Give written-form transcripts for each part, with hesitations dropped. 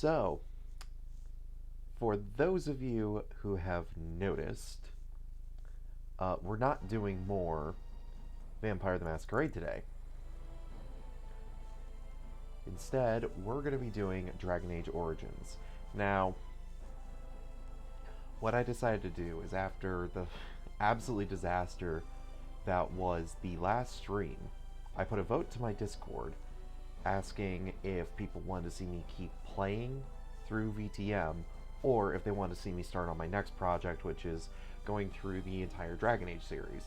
So, for those of you who have noticed, we're not doing more Vampire the Masquerade today. Instead, we're going to be doing Dragon Age Origins. Now, what I decided to do is after the absolutely disaster that was the last stream, I put a vote to my Discord asking if people wanted to see me keep playing through VTM or if they wanted to see me start on my next project, which is going through the entire Dragon Age series.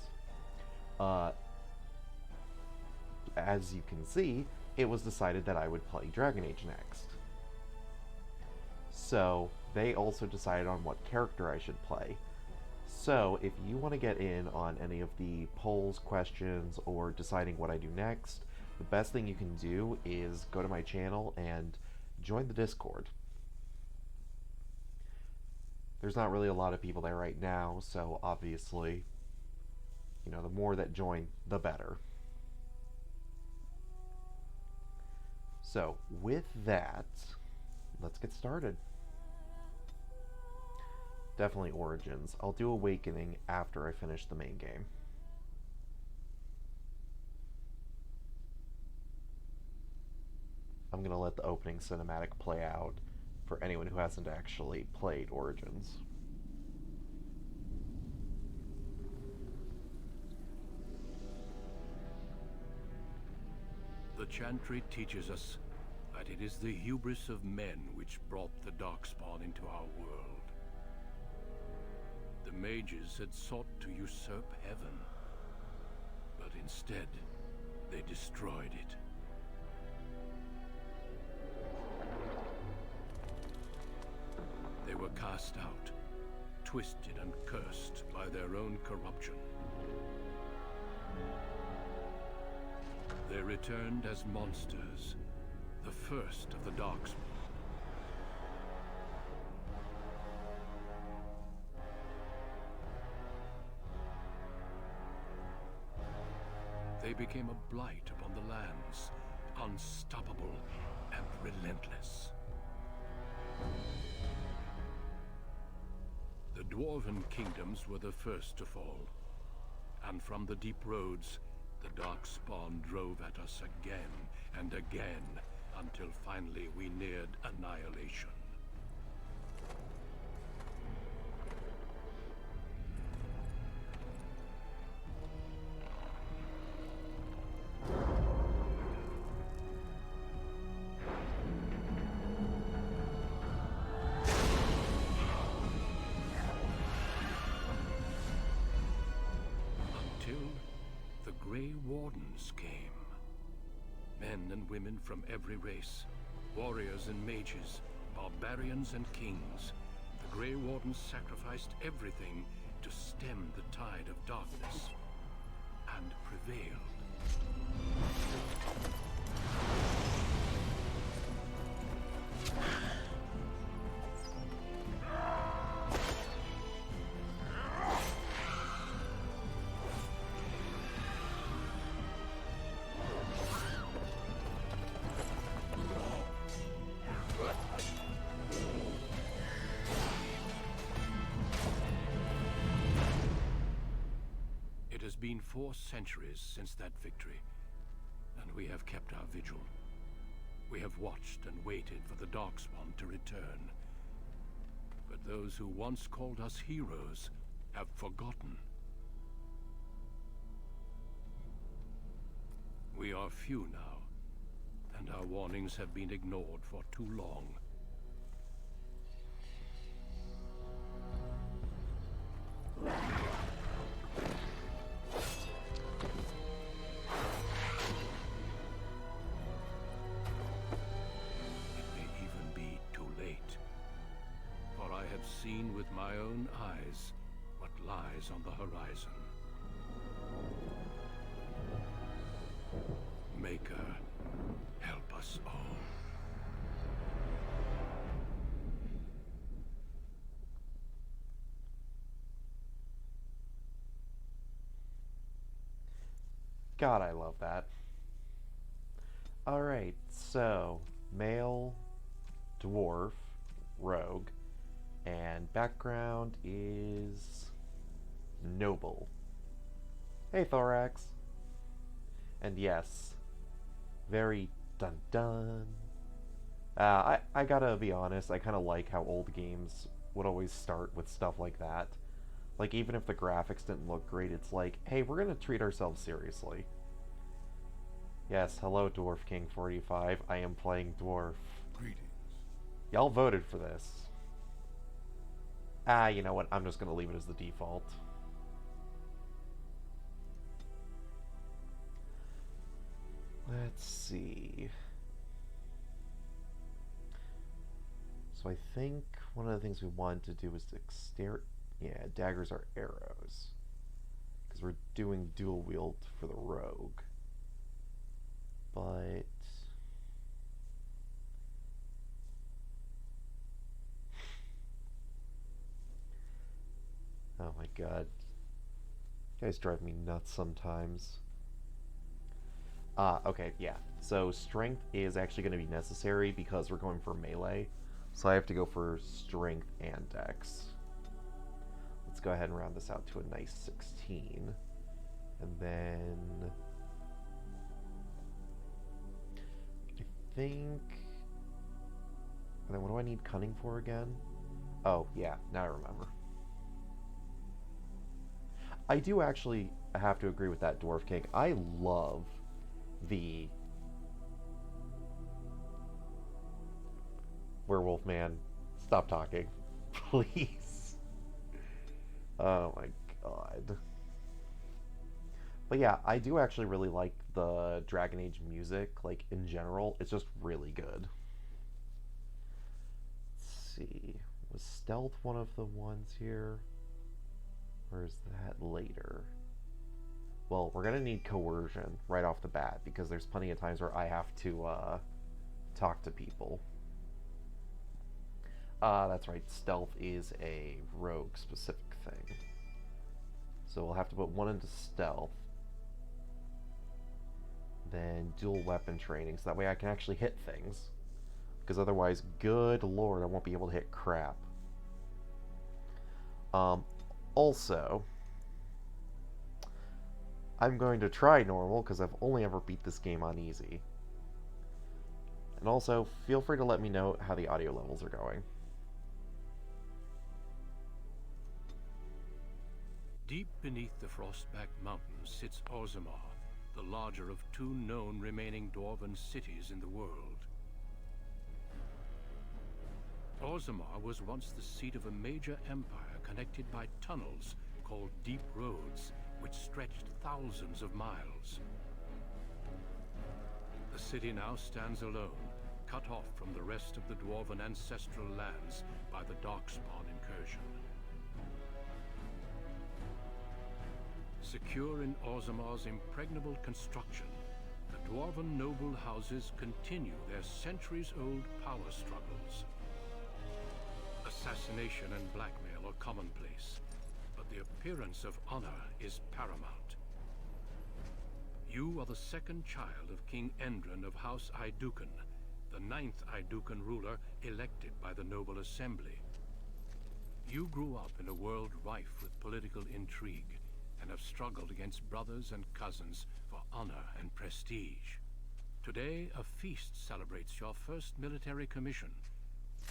As you can see, it was decided that I would play Dragon Age next. So, they also decided on what character I should play. So, if you want to get in on any of the polls, questions, or deciding what I do next, the best thing you can do is go to my channel and join the Discord. There's not really a lot of people there right now, so obviously, the more that join, the better. So, with that, let's get started. Definitely Origins. I'll do Awakening after I finish the main game. I'm going to let the opening cinematic play out for anyone who hasn't actually played Origins. The chantry teaches us that it is the hubris of men which brought the Darkspawn into our world. The mages had sought to usurp heaven, but instead, they destroyed it. They were cast out, twisted and cursed by their own corruption. They returned as monsters, the first of the Darkspawn. They became a blight upon the lands, unstoppable and relentless. The Dwarven kingdoms were the first to fall, and from the deep roads, the Darkspawn drove at us again and again, until finally we neared annihilation. Grey Wardens came. Men and women from every race, warriors and mages, barbarians and kings. The Grey Wardens sacrificed everything to stem the tide of darkness, and prevailed. It has been 4 centuries since that victory, and we have kept our vigil. We have watched and waited for the Darkspawn to return. But those who once called us heroes have forgotten. We are few now, and our warnings have been ignored for too long. Seen with my own eyes what lies on the horizon. Maker, help us all. God, I love that. Alright, so, male dwarf, rogue, and background is noble. Hey, Thorax. And yes, very dun dun. I gotta be honest, I kind of like how old games would always start with stuff like that. Like, even if the graphics didn't look great, it's like, hey, we're gonna treat ourselves seriously. Yes, hello, Dwarf King 45. I am playing Dwarf. Greetings. Y'all voted for this. You know what? I'm just gonna leave it as the default. Let's see. So I think one of the things we wanted to do was to yeah, daggers are arrows. Because we're doing dual wield for the rogue. But oh my god. You guys drive me nuts sometimes. Okay, yeah. So strength is actually going to be necessary because we're going for melee. So I have to go for strength and dex. Let's go ahead and round this out to a nice 16. And then I think... And then what do I need cunning for again? Oh, yeah, now I remember. I do actually have to agree with that, Dwarf King. I love the werewolf man. Stop talking, please. Oh my god. But yeah, I do actually really like the Dragon Age music, like, in general. It's just really good. Let's see. Was stealth one of the ones here? Or is that later? Well, we're gonna need coercion right off the bat, because there's plenty of times where I have to, talk to people. That's right, stealth is a rogue-specific thing. So we'll have to put one into stealth. Then dual weapon training, so that way I can actually hit things. Because otherwise, good lord, I won't be able to hit crap. Also, I'm going to try normal, because I've only ever beat this game on easy. And also, feel free to let me know how the audio levels are going. Deep beneath the Frostback Mountains sits Orzammar, the larger of two known remaining dwarven cities in the world. Orzammar was once the seat of a major empire connected by tunnels called Deep Roads, which stretched thousands of miles. The city now stands alone, cut off from the rest of the dwarven ancestral lands by the Darkspawn incursion. Secure in Orzammar's impregnable construction, the dwarven noble houses continue their centuries-old power struggles. Assassination and blackmail are commonplace, but the appearance of honor is paramount. You are the second child of King Endron of House Aidukan, the 9th Aidukan ruler elected by the Noble Assembly. You grew up in a world rife with political intrigue, and have struggled against brothers and cousins for honor and prestige. Today, a feast celebrates your first military commission,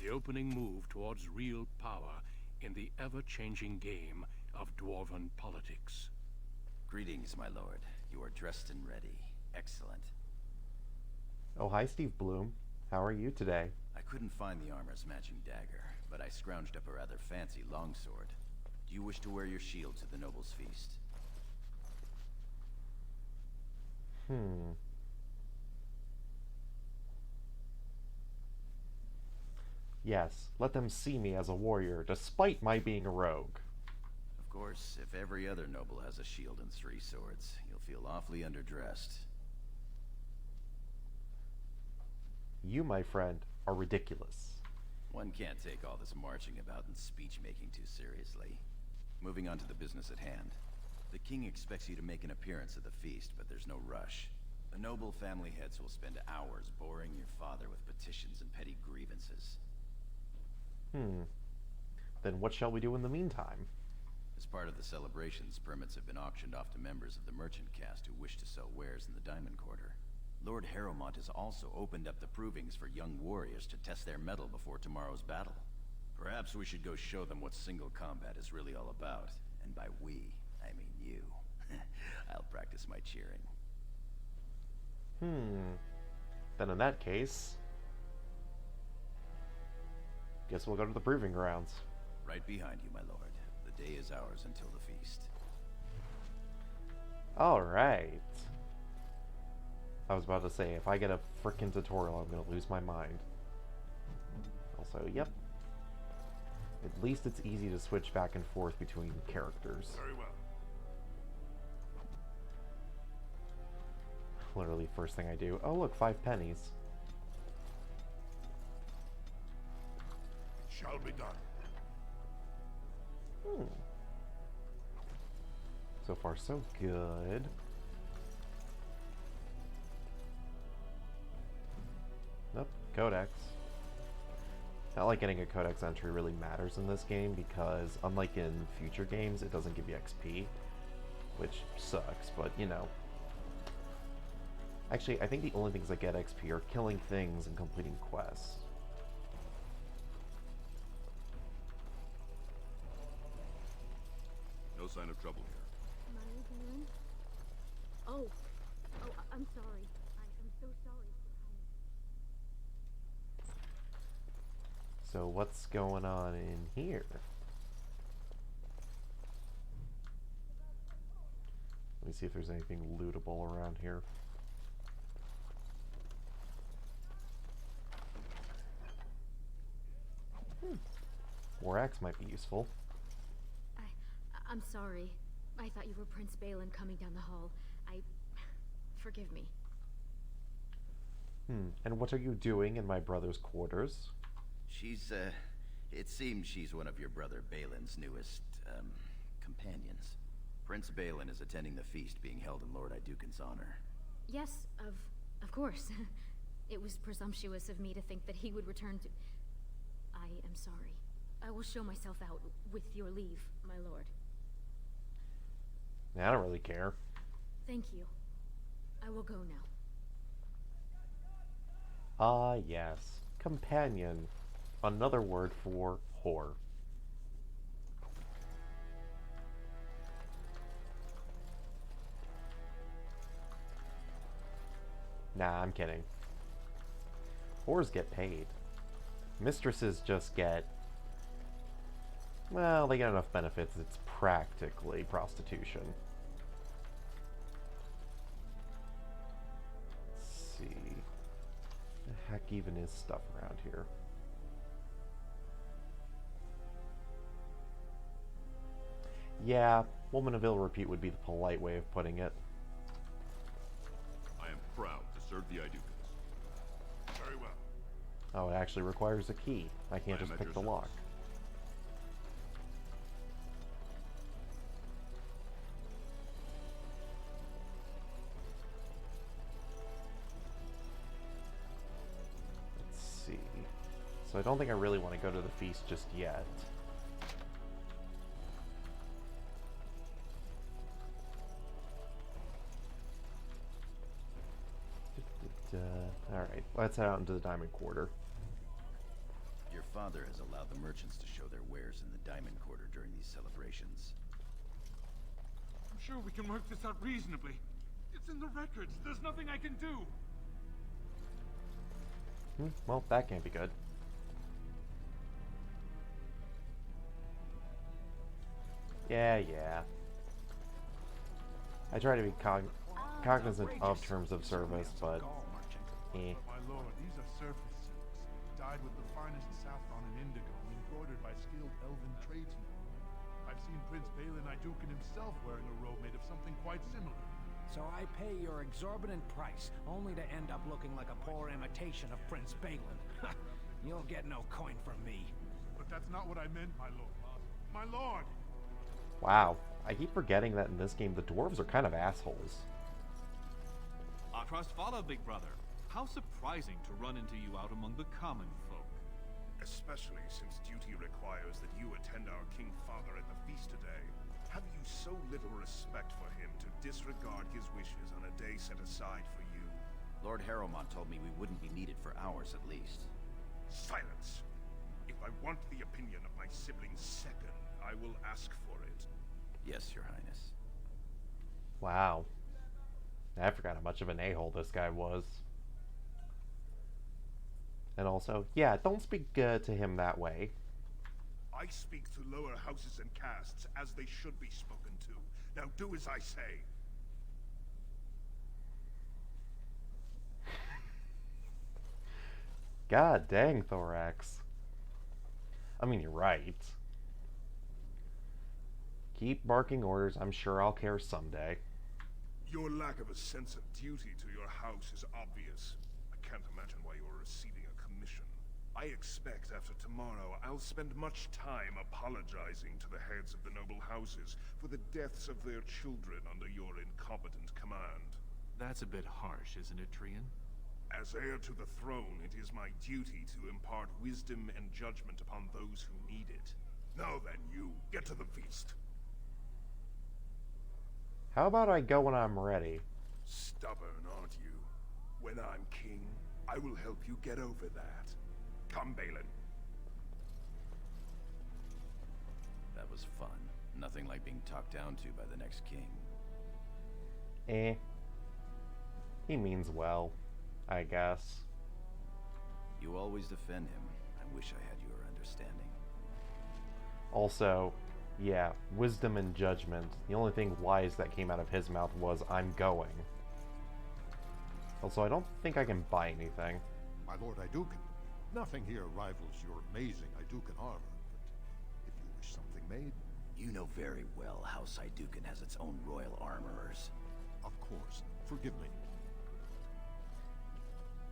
the opening move towards real power in the ever-changing game of dwarven politics. Greetings, my lord. You are dressed and ready. Excellent. Oh, hi, Steve Bloom. How are you today? I couldn't find the armor's matching dagger, but I scrounged up a rather fancy longsword. Do you wish to wear your shield to the noble's feast? Yes, let them see me as a warrior, despite my being a rogue. Of course, if every other noble has a shield and 3 swords, you'll feel awfully underdressed. You, my friend, are ridiculous. One can't take all this marching about and speech-making too seriously. Moving on to the business at hand. The king expects you to make an appearance at the feast, but there's no rush. The noble family heads will spend hours boring your father with petitions and petty grievances. Hmm. Then what shall we do in the meantime? As part of the celebrations, permits have been auctioned off to members of the merchant caste who wish to sell wares in the Diamond Quarter. Lord Harrowmont has also opened up the provings for young warriors to test their mettle before tomorrow's battle. Perhaps we should go show them what single combat is really all about. And by we, I mean you. I'll practice my cheering. Then in that case, guess we'll go to the proving grounds. Right behind you, my lord. The day is ours until the feast. Alright. I was about to say, if I get a frickin' tutorial, I'm gonna lose my mind. Also, yep. At least it's easy to switch back and forth between characters. Very well. Literally, first thing I do. Oh, look, 5 pennies. It shall be done. So far, so good. Nope, codex. Not like getting a codex entry really matters in this game because, unlike in future games, it doesn't give you XP, which sucks, but you know. Actually, I think the only things that get XP are killing things and completing quests. No sign of trouble here. Balin? Oh, I'm sorry. I'm so sorry, Your Highness. So what's going on in here? Let me see if there's anything lootable around here. War axe might be useful. I'm sorry. I thought you were Prince Balin coming down the hall. Forgive me. And what are you doing in my brother's quarters? It seems she's one of your brother Balin's newest, companions. Prince Balin is attending the feast being held in Lord Iduken's honor. Yes, of course. It was presumptuous of me to think that he would return to... I am sorry. I will show myself out, with your leave, my lord. I don't really care. Thank you. I will go now. Ah, yes. Companion. Another word for whore. Nah, I'm kidding. Whores get paid. Mistresses just get... well, they get enough benefits, it's practically prostitution. Let's see. The heck even is stuff around here? Yeah, woman of ill repute would be the polite way of putting it. I am proud to serve the Idukans. Very well. Oh, it actually requires a key. I can't just pick the lock. Let's see. So I don't think I really want to go to the feast just yet. Alright, let's head out into the Diamond Quarter. Your father has allowed the merchants to show their wares in the Diamond Quarter during these celebrations. I'm sure we can work this out reasonably. It's in the records. There's nothing I can do. Well, that can't be good. Yeah. I try to be cognizant of terms of service, but... My lord, these are surface silks, dyed with the finest saffron and indigo, embroidered by skilled elven tradesmen. I've seen Prince Balin Iduken himself wearing a robe made of something quite similar. So I pay your exorbitant price, only to end up looking like a poor imitation of Prince Balin. You'll get no coin from me. But that's not what I meant, my lord. My lord! Wow, I keep forgetting that in this game the dwarves are kind of assholes. Our trust follow, big brother. How surprising to run into you out among the common folk. especially since duty requires that you attend our King Father at the feast today. Have you so little respect for him to disregard his wishes on a day set aside for you? Lord Harrowmont told me we wouldn't be needed for hours at least. Silence! If I want the opinion of my sibling's second, I will ask for it. Yes, Your Highness. Wow. I forgot how much of an a-hole this guy was. And also, yeah, don't speak to him that way. I speak to lower houses and castes as they should be spoken to. Now do as I say. God dang, Thorax. I mean, you're right. Keep barking orders. I'm sure I'll care someday. Your lack of a sense of duty to your house is obvious. I can't imagine why you are receiving a commission. I expect after tomorrow I'll spend much time apologizing to the heads of the noble houses for the deaths of their children under your incompetent command. That's a bit harsh, isn't it, Trian? As heir to the throne, it is my duty to impart wisdom and judgment upon those who need it. Now then, you, get to the feast. How about I go when I'm ready? Stubborn, aren't you? When I'm king, I will help you get over that. Come, Balin. That was fun. Nothing like being talked down to by the next king. Eh. He means well, I guess. You always defend him. I wish I had your understanding. Also, yeah, wisdom and judgment. The only thing wise that came out of his mouth was, I'm going. Also, I don't think I can buy anything. My Lord Idukan, nothing here rivals your amazing Idukan armor, but if you wish something made... You know very well House Idukan has its own royal armorers. Of course. Forgive me.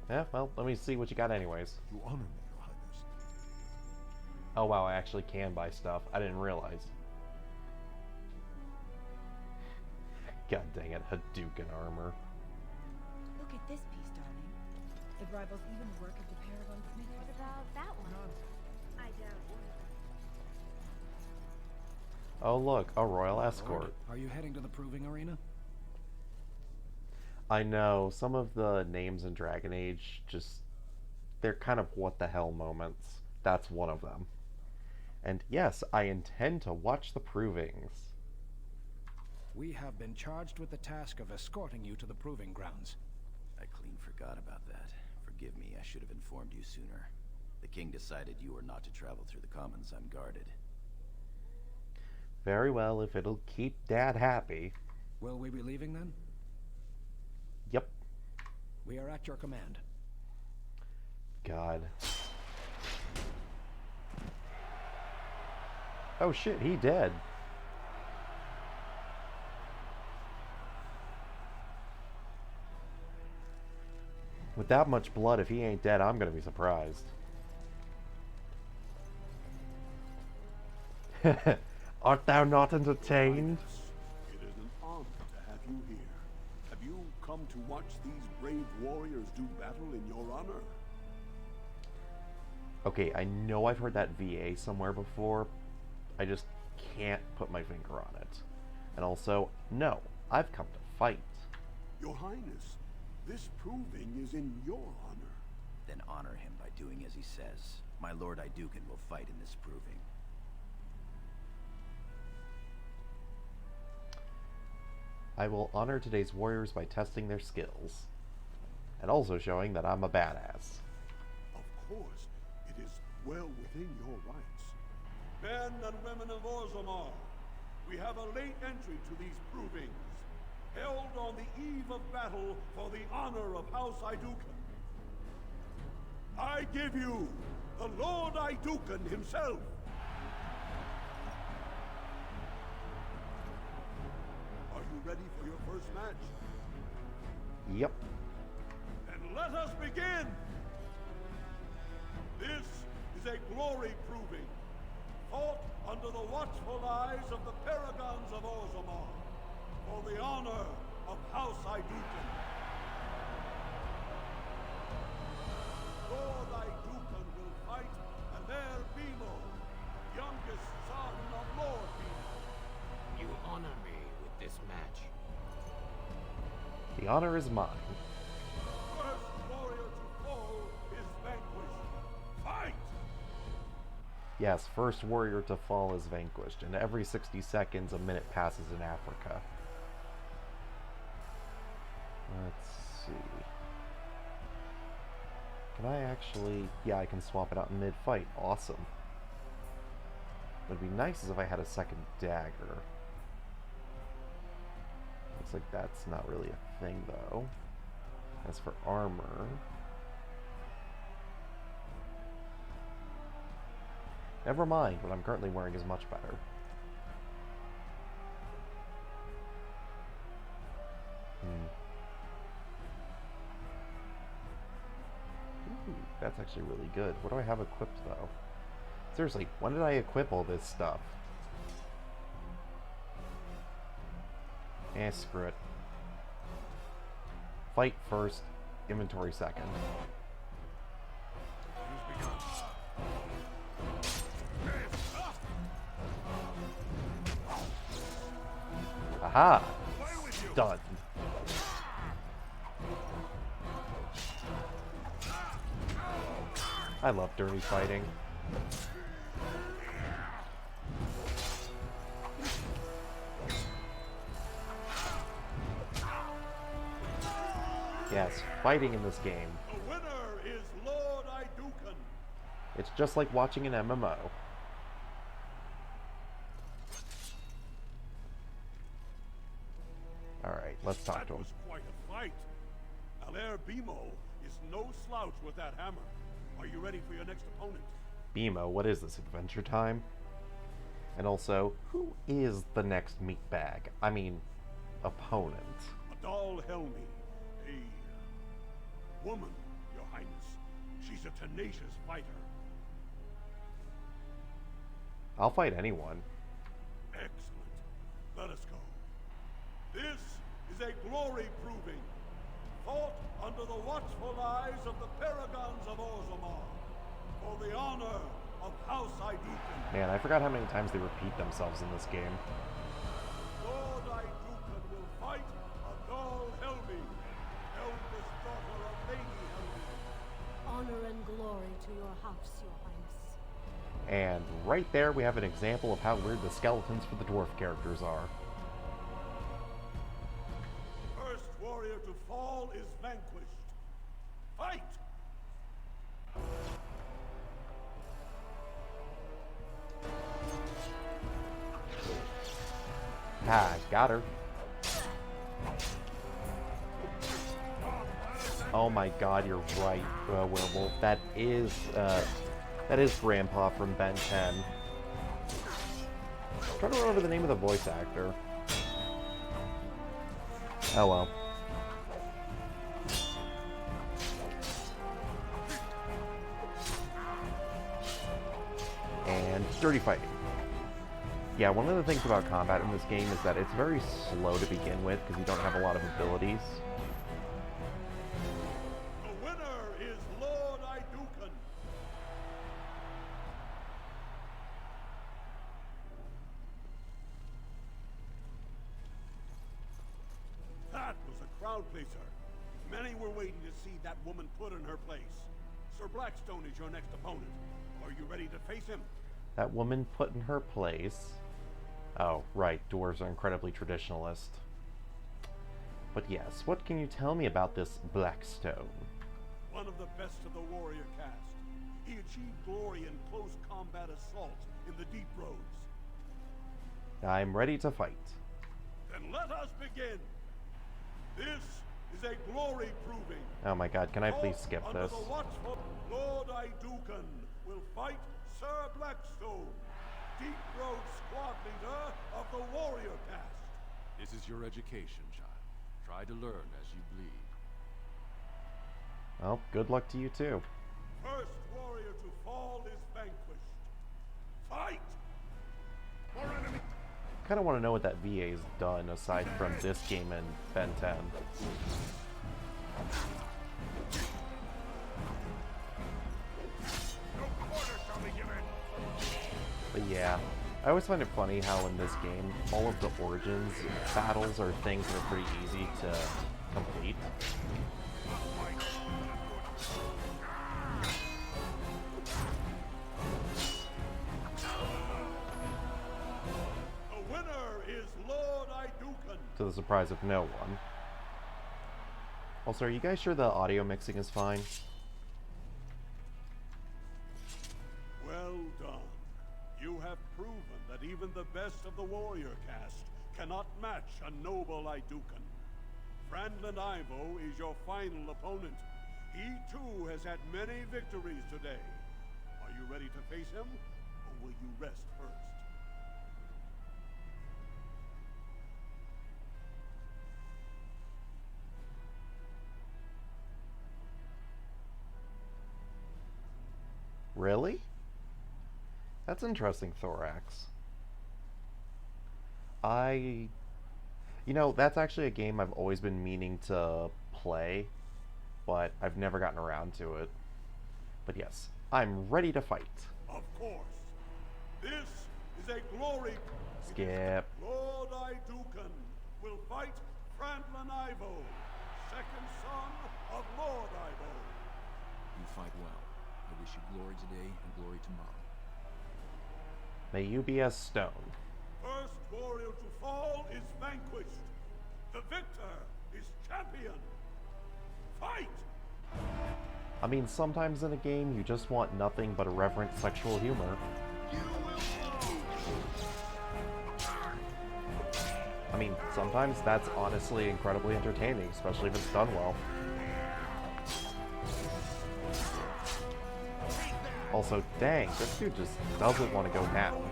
Yeah, well, let me see what you got anyways. You honor me, Your Highness. Oh wow, I actually can buy stuff. I didn't realize. God dang it, Hadouken armor. Look at this piece, darling. It rivals even the work of the Paragon Smith. What about that one? I doubt. Oh look, a royal escort. Lord, are you heading to the proving arena? I know, some of the names in Dragon Age just... they're kind of what the hell moments. That's one of them. And yes, I intend to watch the provings. We have been charged with the task of escorting you to the proving grounds. I clean forgot about that. Forgive me, I should have informed you sooner. The king decided you were not to travel through the commons unguarded. Very well, if it'll keep Dad happy. Will we be leaving then? Yep. We are at your command. God. Oh shit, he dead. With that much blood, if he ain't dead, I'm gonna be surprised. Art thou not entertained? It is an honor to have you here. Have you come to watch these brave warriors do battle in your honor? Okay, I know I've heard that VA somewhere before. I just can't put my finger on it. And also, no, I've come to fight. Your Highness, this proving is in your honor. Then honor him by doing as he says. My Lord Idukan will fight in this proving. I will honor today's warriors by testing their skills. And also showing that I'm a badass. Of course, it is well within your rights. Men and women of Orzammar, we have a late entry to these provings, held on the eve of battle for the honor of House Idukan. I give you the Lord Idukan himself. Are you ready for your first match? Yep. Then let us begin! This is a glory proving, fought under the watchful eyes of the Paragons of Orzammar, for the honor of House Idukan. Lord Idukan will fight, and there The honor is mine. First warrior to fall is vanquished. Fight! Yes, first warrior to fall is vanquished, and every 60 seconds a minute passes in Africa. Let's see. Can I actually... Yeah, I can swap it out in mid-fight. Awesome. What would be nice is if I had a second dagger. Looks like that's not really a thing, though. As for armor... Never mind, what I'm currently wearing is much better. Ooh, that's actually really good. What do I have equipped, though? Seriously, when did I equip all this stuff? Eh, screw it. Fight first, inventory second. Aha! Stunned. I love dirty fighting. Yes, fighting in this game. The winner is Lord Idukan. It's just like watching an MMO. Alright, let's talk to him. That was quite a fight. Alair Bimo is no slouch with that hammer. Are you ready for your next opponent? Bimo, what is this, Adventure Time? And also, who is the next meatbag? I mean, opponent. Adal Helmi, a woman, Your Highness. She's a tenacious fighter. I'll fight anyone. Excellent. Let us go. This is a glory proving, fought under the watchful eyes of the paragons of Orzammar, for the honor of House Idukan. Man, I forgot how many times they repeat themselves in this game. Lord Idukan will fight Adal Helmi, eldest daughter of Lady Helmi. Honor and glory to your house, Your Highness. And right there we have an example of how weird the skeletons for the dwarf characters are. First warrior to fall is vanquished. Fight! Ah, got her. Oh my god, you're right, Werewolf. That is Grandpa from Ben 10. I'm trying to remember the name of the voice actor. Oh well. And dirty fighting. Yeah, one of the things about combat in this game is that it's very slow to begin with because you don't have a lot of abilities. The winner is Lord Idukan. That was a crowd pleaser. Many were waiting to see that woman put in her place. Sir Blackstone is your next opponent. Are you ready to face him? That woman put in her place. Oh, right, dwarves are incredibly traditionalist. But yes, what can you tell me about this Blackstone? One of the best of the warrior caste. He achieved glory in close combat assault in the deep roads. I'm ready to fight. Then let us begin. This is a glory proving. Oh my god, can I please skip under this? The watchful Lord Idukan will fight Sir Blackstone, Deep Road squad leader of the warrior caste. This is your education, child. Try to learn as you bleed. Well, good luck to you too. First warrior to fall is vanquished. Fight! For enemy! Kind of want to know what that VA's done aside from this game and Ben 10. But yeah, I always find it funny how in this game, all of the Origins battles are things that are pretty easy to complete. The winner is Lord Idukan. To the surprise of no one. Also, are you guys sure the audio mixing is fine? Well done. You have proven that even the best of the warrior caste cannot match a noble Idukan. Franklin Ivo is your final opponent. He too has had many victories today. Are you ready to face him, or will you rest first? Really? That's interesting, Thorax. You know, that's actually a game I've always been meaning to play, but I've never gotten around to it. But yes, I'm ready to fight. Of course. This is a glory. Skip. Lord Idukan will fight Franklin Ivo, second son of Lord Ivo. You fight well. I wish you glory today and glory tomorrow. May you be as stone. First warrior to fall is vanquished. The victor is champion. Fight! I mean, sometimes in a game you just want nothing but irreverent sexual humor. I mean, sometimes that's honestly incredibly entertaining, especially if it's done well. Also, dang, this dude just doesn't want to go now.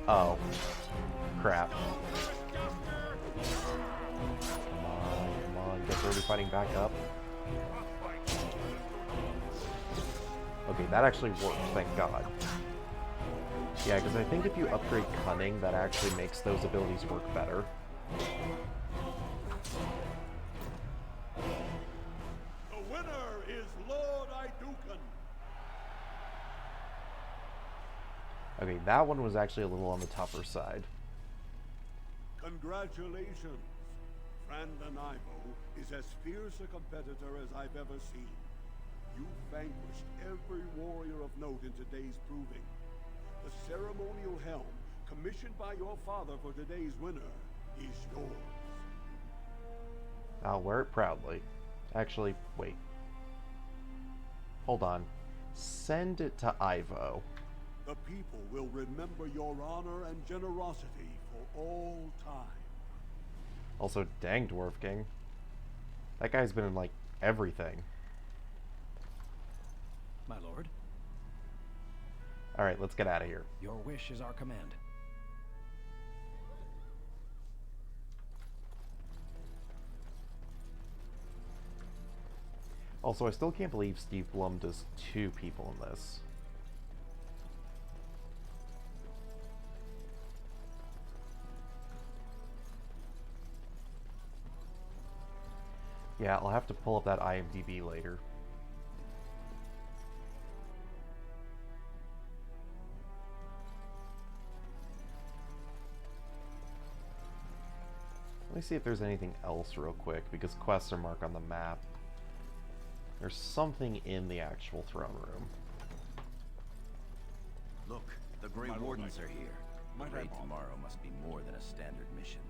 Oh. Crap. Come on, get ready fighting back up. Okay, that actually worked, thank God. Yeah, because I think if you upgrade Cunning, that actually makes those abilities work better. The winner is Lord Idukan. Okay, that one was actually a little on the tougher side. Congratulations. Franklin Ivo is as fierce a competitor as I've ever seen. You vanquished every warrior of note in today's proving. The ceremonial helm, commissioned by your father for today's winner, is yours. I'll wear it proudly. Actually, wait. Hold on. Send it to Ivo. The people will remember your honor and generosity for all time. Also, dang Dwarf King. That guy's been in, like, everything. My lord? Alright, let's get out of here. Your wish is our command. Also, I still can't believe Steve Blum does 2 people in this. Yeah, I'll have to pull up that IMDb later. Let me see if there's anything else real quick, because quests are marked on the map. There's something in the actual throne room. Look, the Grey Wardens are here. The raid tomorrow must be more than a standard mission.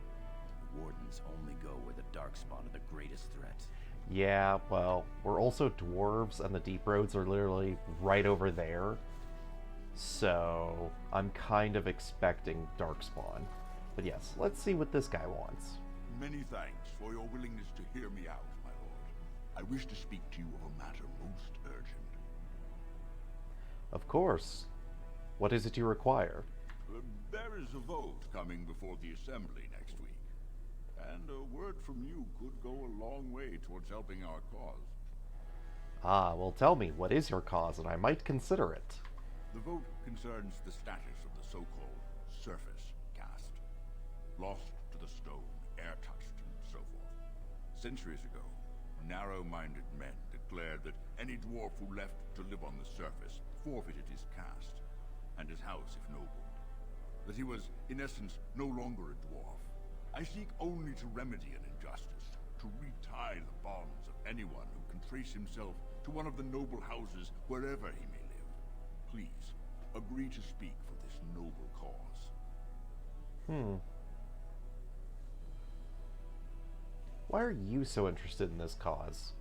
The Wardens only go where the Darkspawn are the greatest threat. Yeah, well, we're also dwarves, and the Deep Roads are literally right over there. So, I'm kind of expecting Darkspawn. But yes, let's see what this guy wants. Many thanks for your willingness to hear me out, my lord. I wish to speak to you of a matter most urgent. Of course. What is it you require? There is a vote coming before the Assembly next week. And a word from you could go a long way towards helping our cause. Ah, well tell me, what is your cause, and I might consider it. The vote concerns the status of the so-called surface caste. Lost to the stone, air-touched, and so forth. Centuries ago, narrow-minded men declared that any dwarf who left to live on the surface forfeited his caste, and his house if noble. That he was, in essence, no longer a dwarf, I seek only to remedy an injustice, to retie the bonds of anyone who can trace himself to one of the noble houses wherever he may live. Please, agree to speak for this noble cause. Why are you so interested in this cause?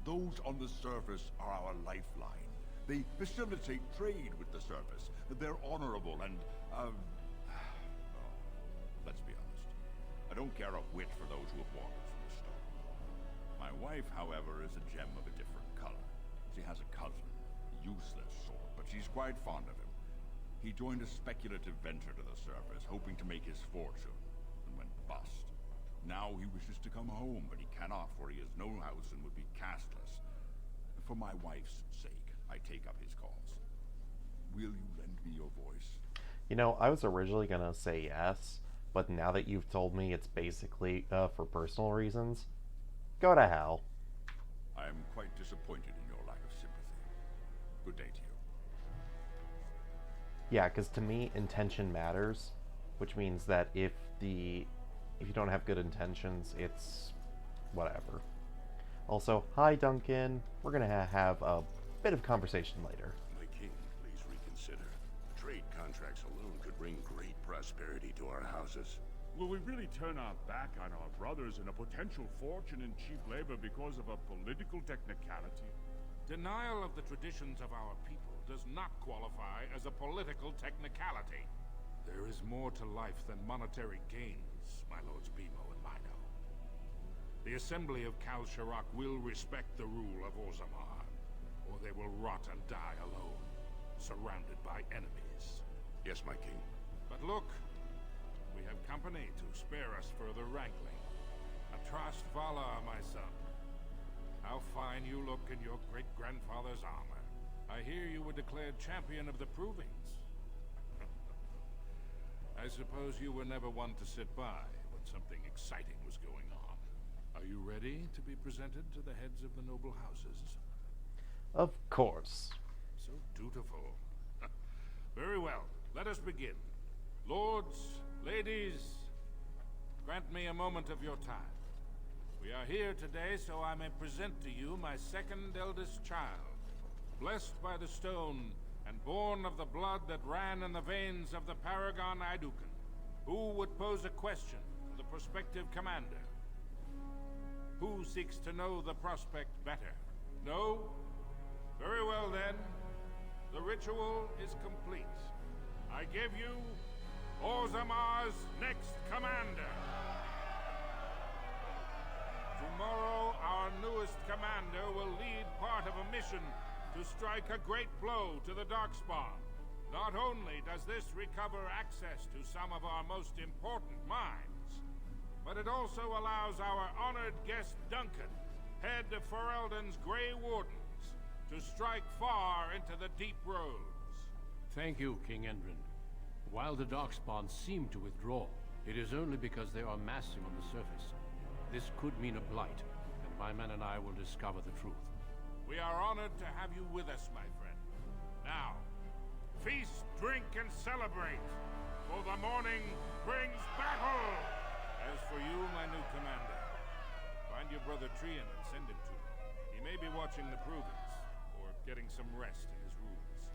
Those on the surface are our lifeline. They facilitate trade with the surface. They're honorable and, let's be honest. I don't care a whit for those who have wandered from the stone. My wife, however, is a gem of a different color. She has a cousin, a useless sort, but she's quite fond of him. He joined a speculative venture to the surface, hoping to make his fortune, and went bust. Now he wishes to come home, but he cannot, for he has no house and would be castless. For my wife's sake, I take up his cause. Will you lend me your voice? You know, I was originally gonna say yes, but now that you've told me it's basically for personal reasons, go to hell. I am quite disappointed in your lack of sympathy. Good day to you. Yeah, because to me, intention matters, which means that if you don't have good intentions, it's whatever. Also, hi Duncan. We're gonna have a bit of conversation later. My king, please reconsider. Trade contracts alone could bring great prosperity to our houses. Will we really turn our back on our brothers and a potential fortune in cheap labor because of a political technicality? Denial of the traditions of our people does not qualify as a political technicality. There is more to life than monetary gains, my lords Bimo and Mino. The Assembly of Kal Sharok will respect the rule of Orzammar, or they will rot and die alone, surrounded by enemies. Yes, my king. But look, we have company to spare us further wrangling. Atrast Vala, my son. How fine you look in your great-grandfather's armor. I hear you were declared champion of the Provings. I suppose you were never one to sit by when something exciting was going on. Are you ready to be presented to the heads of the noble houses? Of course. So dutiful. Very well, let us begin. Lords, ladies, grant me a moment of your time. We are here today so I may present to you my second eldest child, blessed by the stone and born of the blood that ran in the veins of the Paragon Idukan. Who would pose a question to the prospective commander? Who seeks to know the prospect better? No? Very well then. The ritual is complete. I give you Orzammar's next commander. Tomorrow, our newest commander will lead part of a mission to strike a great blow to the Darkspawn. Not only does this recover access to some of our most important mines, but it also allows our honored guest Duncan, head of Ferelden's Grey Wardens, to strike far into the deep roads. Thank you, King Endrin. While the Darkspawn seem to withdraw, it is only because they are massing on the surface. This could mean a blight, and my men and I will discover the truth. We are honored to have you with us, my friend. Now, feast, drink, and celebrate, for the morning brings battle! As for you, my new commander, find your brother Trian and send him to me. He may be watching the Provings, or getting some rest in his rooms.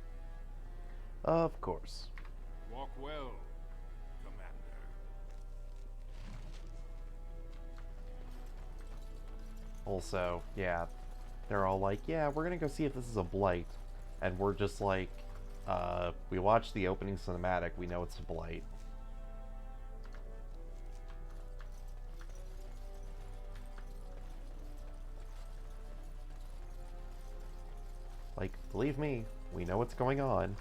Of course. Walk well, Commander. Also, yeah, they're all like, yeah, we're gonna go see if this is a blight. And we're just like, we watched the opening cinematic, we know it's a blight. Like, believe me, we know what's going on.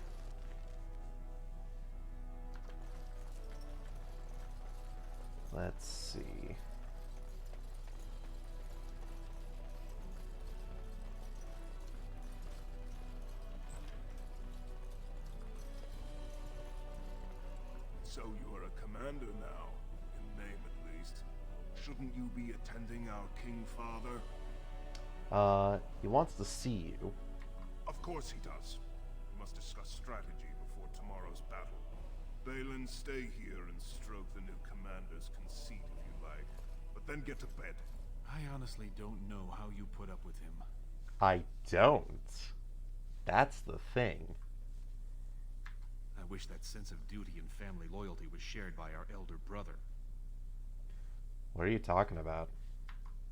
Let's see. So you are a commander now, in name at least. Shouldn't you be attending our King Father? He wants to see you. Of course he does. We must discuss strategy before tomorrow's battle. Balin, stay here and stroke the new commander. commander's conceit if you like, but then get to bed. I honestly don't know how you put up with him. I don't. That's the thing. I wish that sense of duty and family loyalty was shared by our elder brother. What are you talking about?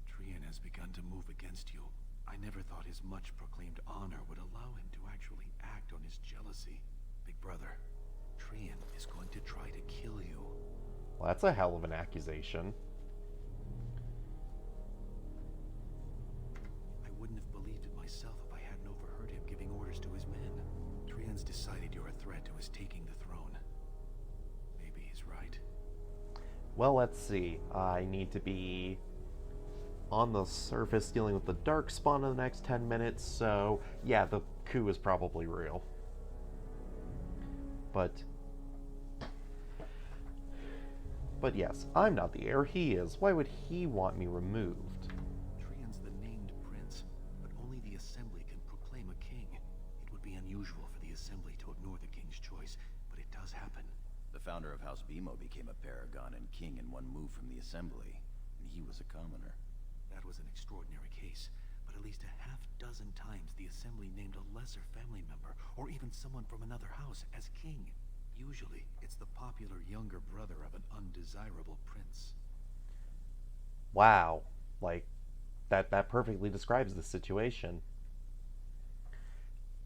Trian has begun to move against you. I never thought his much proclaimed honor would allow him to actually act on his jealousy. Big brother, Trian is going to try to kill you. Well, that's a hell of an accusation. I wouldn't have believed it myself if I hadn't overheard him giving orders to his men. Trian's decided you're a threat to his taking the throne. Maybe he's right. Well, let's see. I need to be on the surface dealing with the Darkspawn in the next 10 minutes, so yeah, the coup is probably real. But yes, I'm not the heir, he is. Why would he want me removed? Trian's the named prince, but only the Assembly can proclaim a king. It would be unusual for the Assembly to ignore the king's choice, but it does happen. The founder of House Bimo became a paragon and king in one move from the Assembly, and he was a commoner. That was an extraordinary case, but at least a half-dozen times the Assembly named a lesser family member, or even someone from another house, as king. Usually, it's the popular younger brother of an undesirable prince. Wow. Like, that perfectly describes the situation.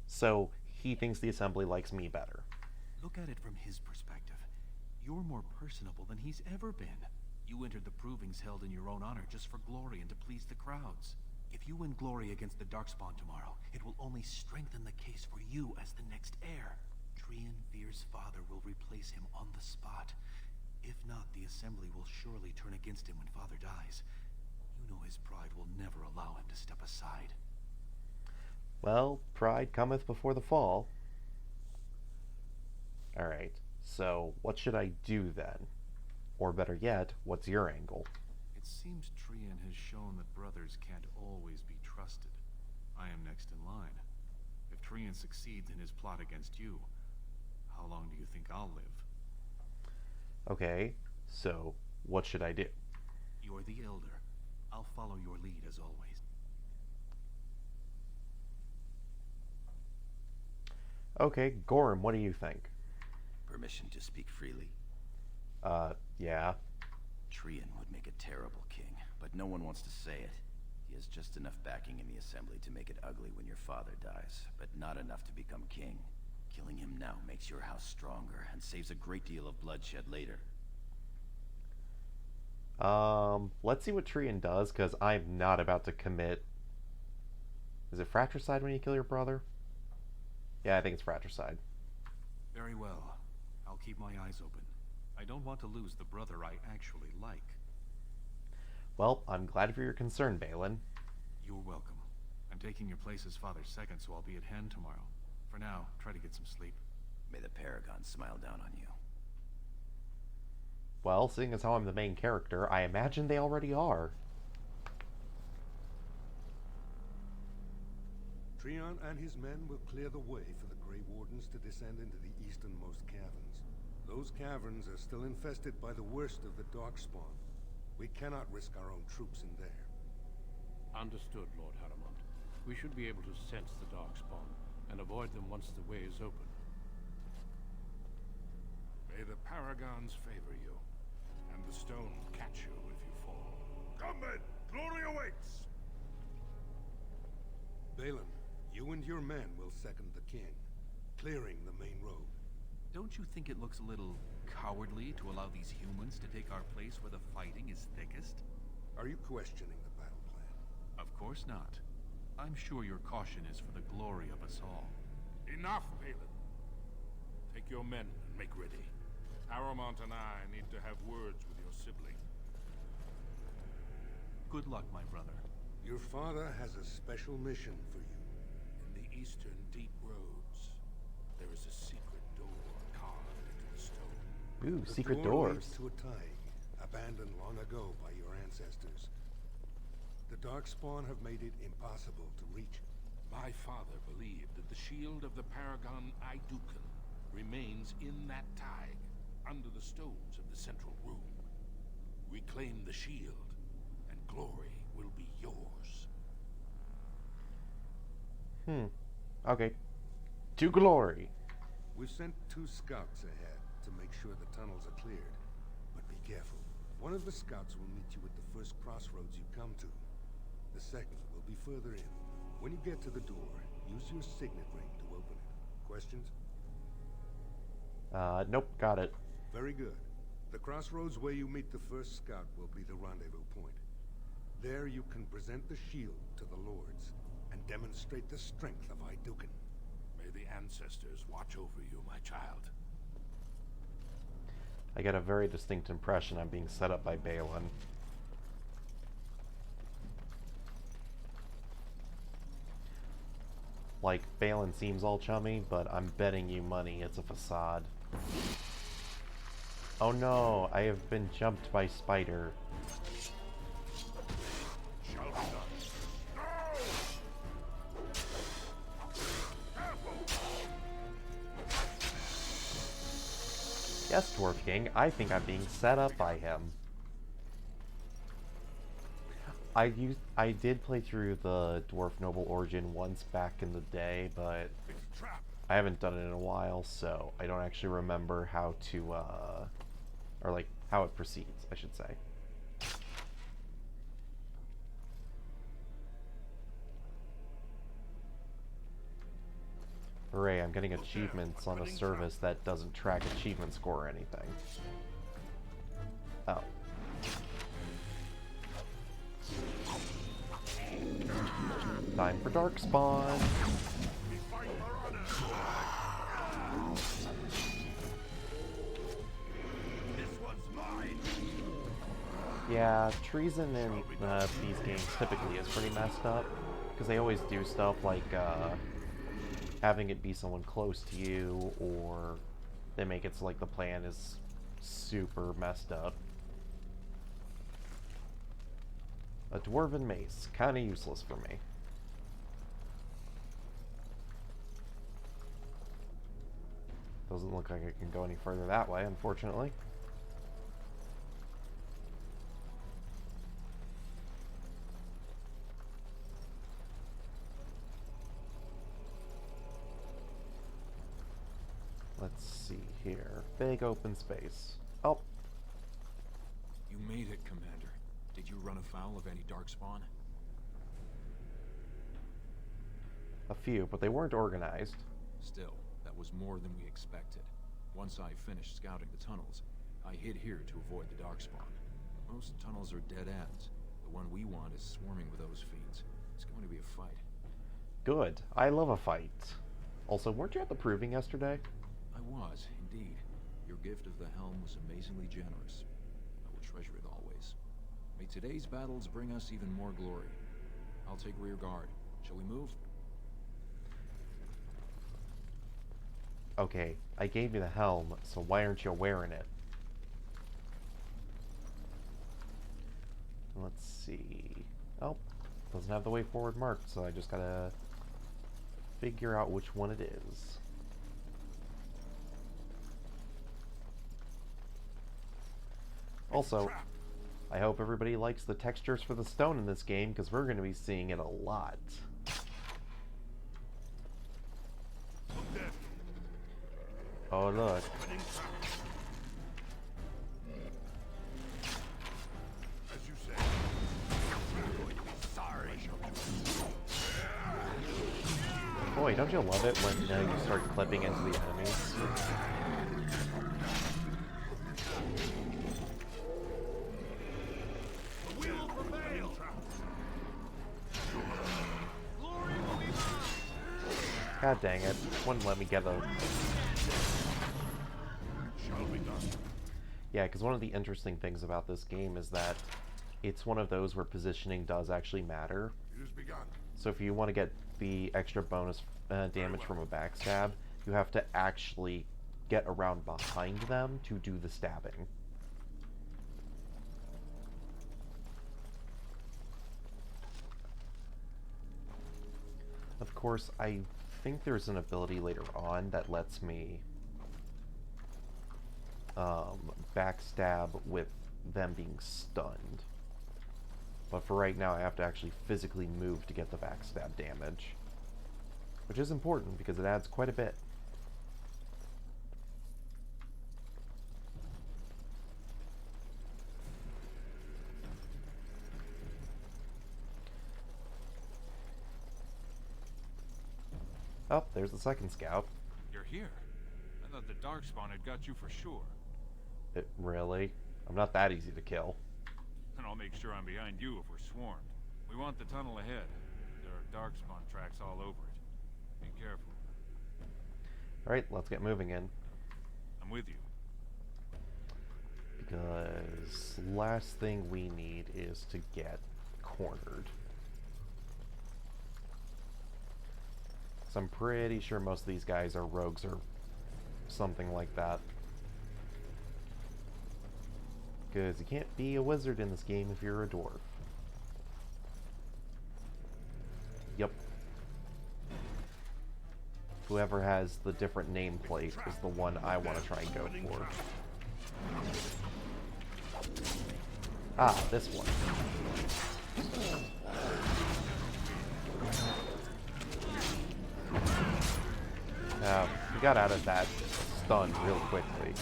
So, he thinks the Assembly likes me better. Look at it from his perspective. You're more personable than he's ever been. You entered the provings held in your own honor just for glory and to please the crowds. If you win glory against the Darkspawn tomorrow, it will only strengthen the case for you as the next heir. Trian Veer's father will replace him on the spot. If not, the Assembly will surely turn against him when father dies. You know his pride will never allow him to step aside. Well, pride cometh before the fall. Alright, so what should I do then? Or better yet, what's your angle? It seems Trian has shown that brothers can't always be trusted. I am next in line. If Trian succeeds in his plot against you, how long do you think I'll live? Okay, so what should I do? You're the elder. I'll follow your lead as always. Okay, Gorham, what do you think? Permission to speak freely? Yeah. Trian would make a terrible king, but no one wants to say it. He has just enough backing in the Assembly to make it ugly when your father dies, but not enough to become king. Killing him now makes your house stronger and saves a great deal of bloodshed later. Let's see what Trian does, because I'm not about to commit... Is it fratricide when you kill your brother? Yeah, I think it's fratricide. Very well. I'll keep my eyes open. I don't want to lose the brother I actually like. Well, I'm glad for your concern, Balin. You're welcome. I'm taking your place as father's second, so I'll be at hand tomorrow. For now, try to get some sleep. May the Paragon smile down on you. Well, seeing as how I'm the main character, I imagine they already are. Trian and his men will clear the way for the Grey Wardens to descend into the easternmost caverns. Those caverns are still infested by the worst of the Darkspawn. We cannot risk our own troops in there. Understood, Lord Harrowmont. We should be able to sense the Darkspawn and avoid them once the way is open. May the Paragons favor you, and the stone catch you if you fall. Come then! Glory awaits! Balin, you and your men will second the king, clearing the main road. Don't you think it looks a little cowardly to allow these humans to take our place where the fighting is thickest? Are you questioning the battle plan? Of course not. I'm sure your caution is for the glory of us all. Enough, Balin. Take your men and make ready. Harrowmont and I need to have words with your sibling. Good luck, my brother. Your father has a special mission for you. In the eastern deep roads, there is a secret door carved into the stone. Ooh, The secret door doors. leads to a tide, abandoned long ago by your ancestors. The Darkspawn have made it impossible to reach it. My father believed that the shield of the Paragon Idukan remains in that tide, under the stones of the central room. Reclaim the shield, and glory will be yours. Okay. To glory. We've sent 2 scouts ahead to make sure the tunnels are cleared. But be careful. One of the scouts will meet you at the first crossroads you come to. The second will be further in. When you get to the door, use your signet ring to open it. Questions? Nope, got it. Very good. The crossroads where you meet the first scout will be the rendezvous point. There you can present the shield to the lords and demonstrate the strength of Hydukin. May the ancestors watch over you, my child. I get a very distinct impression I'm being set up by Balin. Like, Balin seems all chummy, but I'm betting you money it's a facade. Oh no, I have been jumped by Spider. Yes, Dwarf King, I think I'm being set up by him. I did play through the Dwarf Noble Origin once back in the day, but I haven't done it in a while, so I don't actually remember how to, or like, how it proceeds, I should say. Hooray, I'm getting achievements on a service that doesn't track achievement score or anything. Oh. Time for Darkspawn. Yeah, treason in these games typically is pretty messed up, because they always do stuff like having it be someone close to you, or they make it so like the plan is super messed up. A dwarven mace, kinda useless for me. Doesn't look like I can go any further that way, unfortunately. Let's see here. Big open space. Oh. You made it, Commander. Did you run afoul of any darkspawn? A few, but they weren't organized. Still, that was more than we expected. Once I finished scouting the tunnels, I hid here to avoid the darkspawn. Most tunnels are dead ends. The one we want is swarming with those fiends. It's going to be a fight. Good. I love a fight. Also, weren't you at the proving yesterday? I was, indeed. Your gift of the helm was amazingly generous. I will treasure it always. May today's battles bring us even more glory. I'll take rear guard. Shall we move? Okay, I gave you the helm, so why aren't you wearing it? Let's see. Oh, doesn't have the way forward marked, so I just gotta figure out which one it is. Also, I hope everybody likes the textures for the stone in this game, because we're going to be seeing it a lot. Oh, look. Boy, don't you love it when you start clipping into the enemies? God dang it. Wouldn't let me get a... Yeah, because one of the interesting things about this game is that it's one of those where positioning does actually matter. So if you want to get the extra bonus damage from a backstab, you have to actually get around behind them to do the stabbing. Of course, I think there's an ability later on that lets me backstab with them being stunned. But for right now, I have to actually physically move to get the backstab damage. Which is important, because it adds quite a bit. Oh, there's the second scout. You're here. I thought the Darkspawn had got you for sure. Really? I'm not that easy to kill. And I'll make sure I'm behind you if we're swarmed. We want the tunnel ahead. There are Darkspawn tracks all over it. Be careful. Alright, let's get moving in. I'm with you. Because last thing we need is to get cornered. So I'm pretty sure most of these guys are rogues or something like that. Because you can't be a wizard in this game if you're a dwarf. Yep. Whoever has the different nameplate is the one I want to try and go for. Ah, this one. We got out of that stun real quickly.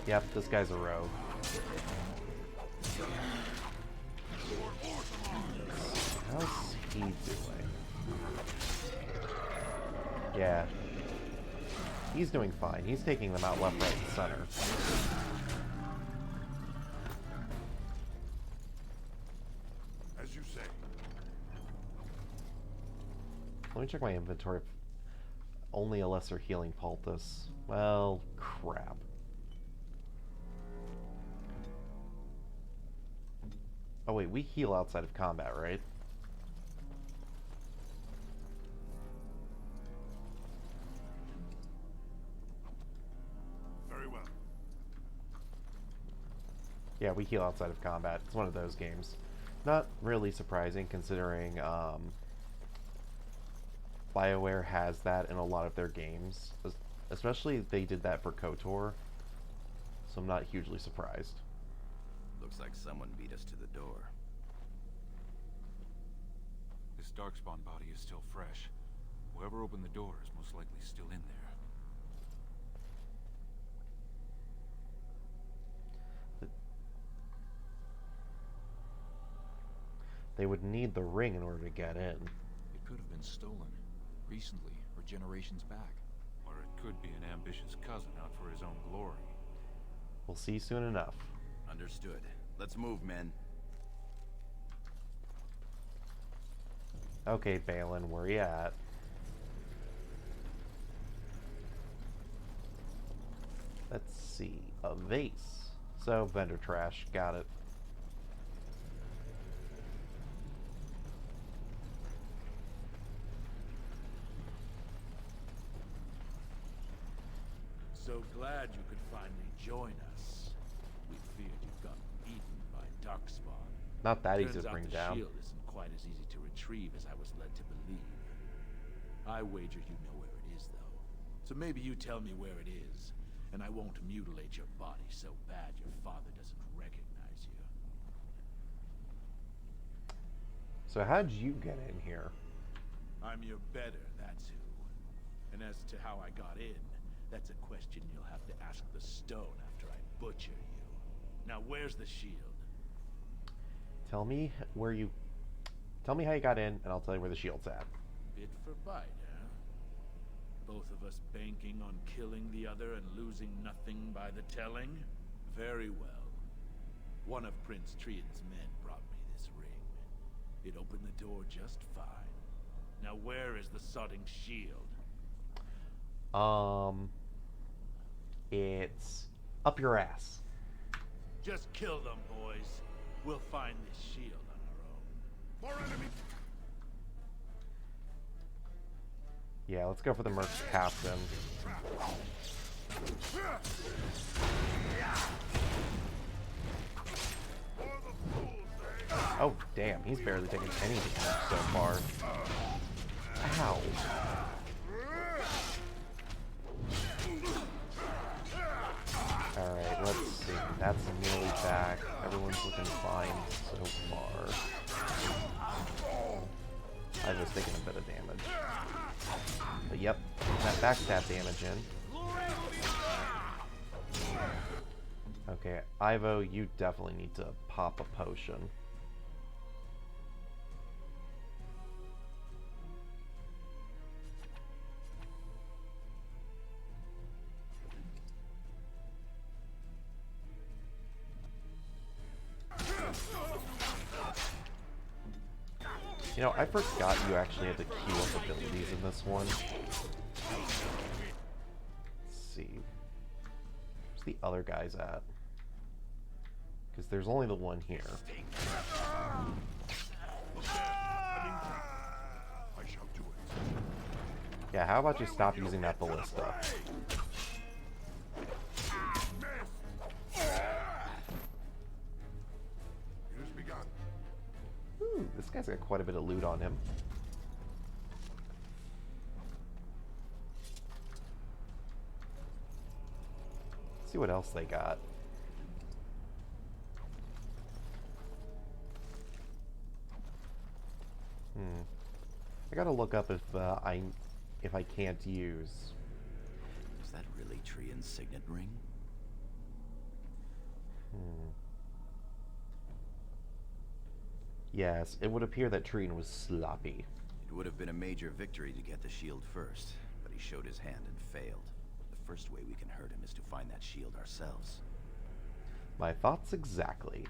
Yep, this guy's a rogue. How's he doing? Yeah. He's doing fine. He's taking them out left, right, and center. As you say. Let me check my inventory. Only a lesser healing poultice. Well, crap. Oh wait, we heal outside of combat, right? Very well. Yeah, we heal outside of combat. It's one of those games. Not really surprising, considering BioWare has that in a lot of their games. Especially they did that for KOTOR, so I'm not hugely surprised. Looks like someone beat us to the door. This Darkspawn body is still fresh. Whoever opened the door is most likely still in there. They would need the ring in order to get in. It could have been stolen. Recently, or generations back. Or it could be an ambitious cousin out for his own glory. We'll see soon enough. Understood. Let's move, men. Okay, Balin, where you at? Let's see. A vase. So, vendor trash. Got it. So glad you could finally join us. We feared you'd gotten eaten by Darkspawn. Not that easy Turns to out bring the down. shield isn't quite as easy to retrieve as I was led to believe. I wager you know where it is, though. So maybe you tell me where it is, and I won't mutilate your body so bad your father doesn't recognize you. So how'd you get in here? I'm your better, that's who. And as to how I got in, that's a question you'll have to ask the stone after I butcher you. Now where's the shield? Tell me how you got in, and I'll tell you where the shield's at. Bit for bite, huh? Both of us banking on killing the other and losing nothing by the telling? Very well. One of Prince Trian's men brought me this ring. It opened the door just fine. Now where is the sodding shield? It's up your ass. Just kill them, boys. We'll find this shield on our own. More enemies! Yeah, let's go for the Merc Captain. Oh, damn, he's barely taking any damage so far. Ow. Alright, let's see. That's nearly back. Everyone's looking fine so far. I was taking a bit of damage. But yep, that backstab damage in. Okay, Ivo, you definitely need to pop a potion. You know, I forgot you actually had to queue up abilities in this one. Let's see. Where's the other guys at? Because there's only the one here. Yeah, how about you stop using that ballista? Ooh, this guy's got quite a bit of loot on him. Let's see what else they got. I gotta look up if I can't use. Is that really Trian's signet ring? Yes, it would appear that Trian was sloppy. It would have been a major victory to get the shield first, but he showed his hand and failed. The first way we can hurt him is to find that shield ourselves. My thoughts exactly.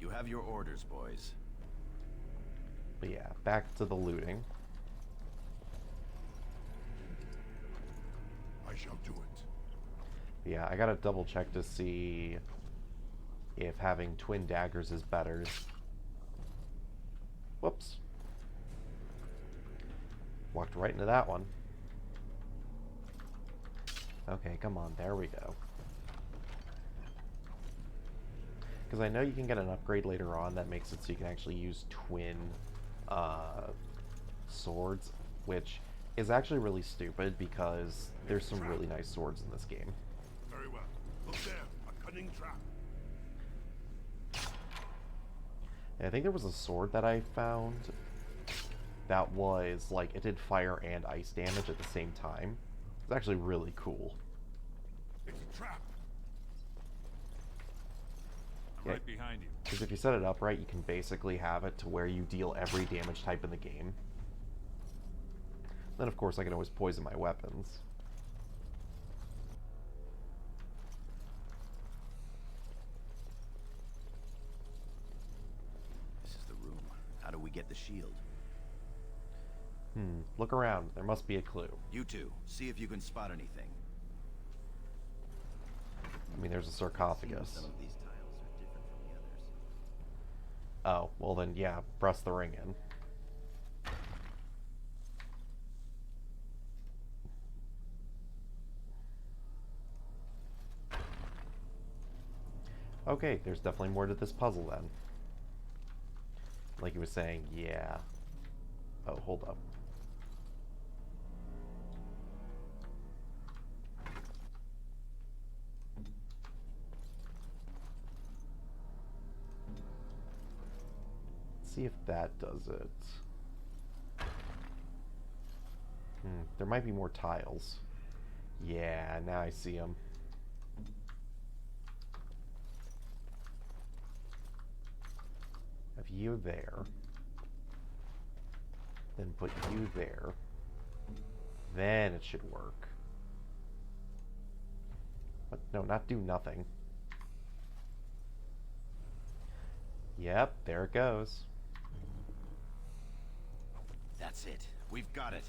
You have your orders, boys. But yeah, back to the looting. I shall do it. Yeah, I gotta double check to see if having twin daggers is better. Whoops. Walked right into that one. Okay, come on, there we go. Because I know you can get an upgrade later on that makes it so you can actually use twin swords, which is actually really stupid because there's some really nice swords in this game. Very well. Look there, a cunning trap. I think there was a sword that I found that was, like, it did fire and ice damage at the same time. It's actually really cool. It's a trap. I'm right behind you. Because if you set it up right, you can basically have it to where you deal every damage type in the game. Then, of course, I can always poison my weapons. How do we get the shield? Look around. There must be a clue. You two, see if you can spot anything. I mean, there's a sarcophagus. Some of these tiles are different from the others. Oh, well then, yeah, press the ring in. Okay, there's definitely more to this puzzle then. Like he was saying, yeah. Oh, hold up. Let's see if that does it. There might be more tiles. Yeah, now I see them. Have you there. Then put you there. Then it should work. What? No, not do nothing. Yep, there it goes. That's it. We've got it.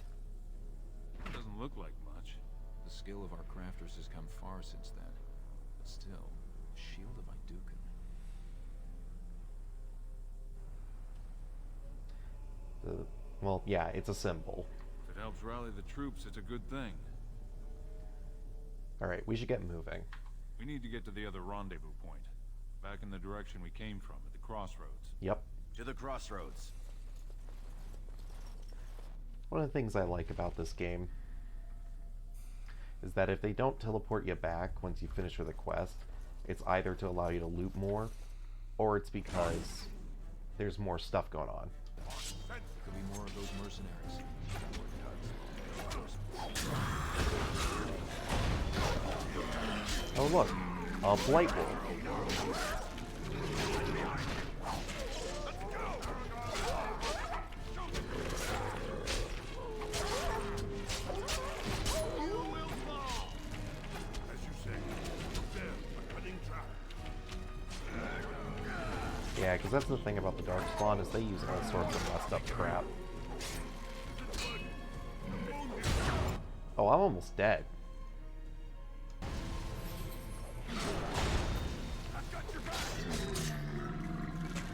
It doesn't look like much. The skill of our crafters has come far since then. But still, Shield of Iduken. Well, yeah, it's a symbol. If it helps rally the troops, it's a good thing. Alright, we should get moving. We need to get to the other rendezvous point. Back in the direction we came from, at the crossroads. Yep. To the crossroads. One of the things I like about this game is that if they don't teleport you back once you finish with a quest, it's either to allow you to loot more, or it's because there's more stuff going on. Could be more of those mercenaries. Oh look, a blight wolf. Yeah, because that's the thing about the Darkspawn, is they use all sorts of messed up crap. Oh, I'm almost dead.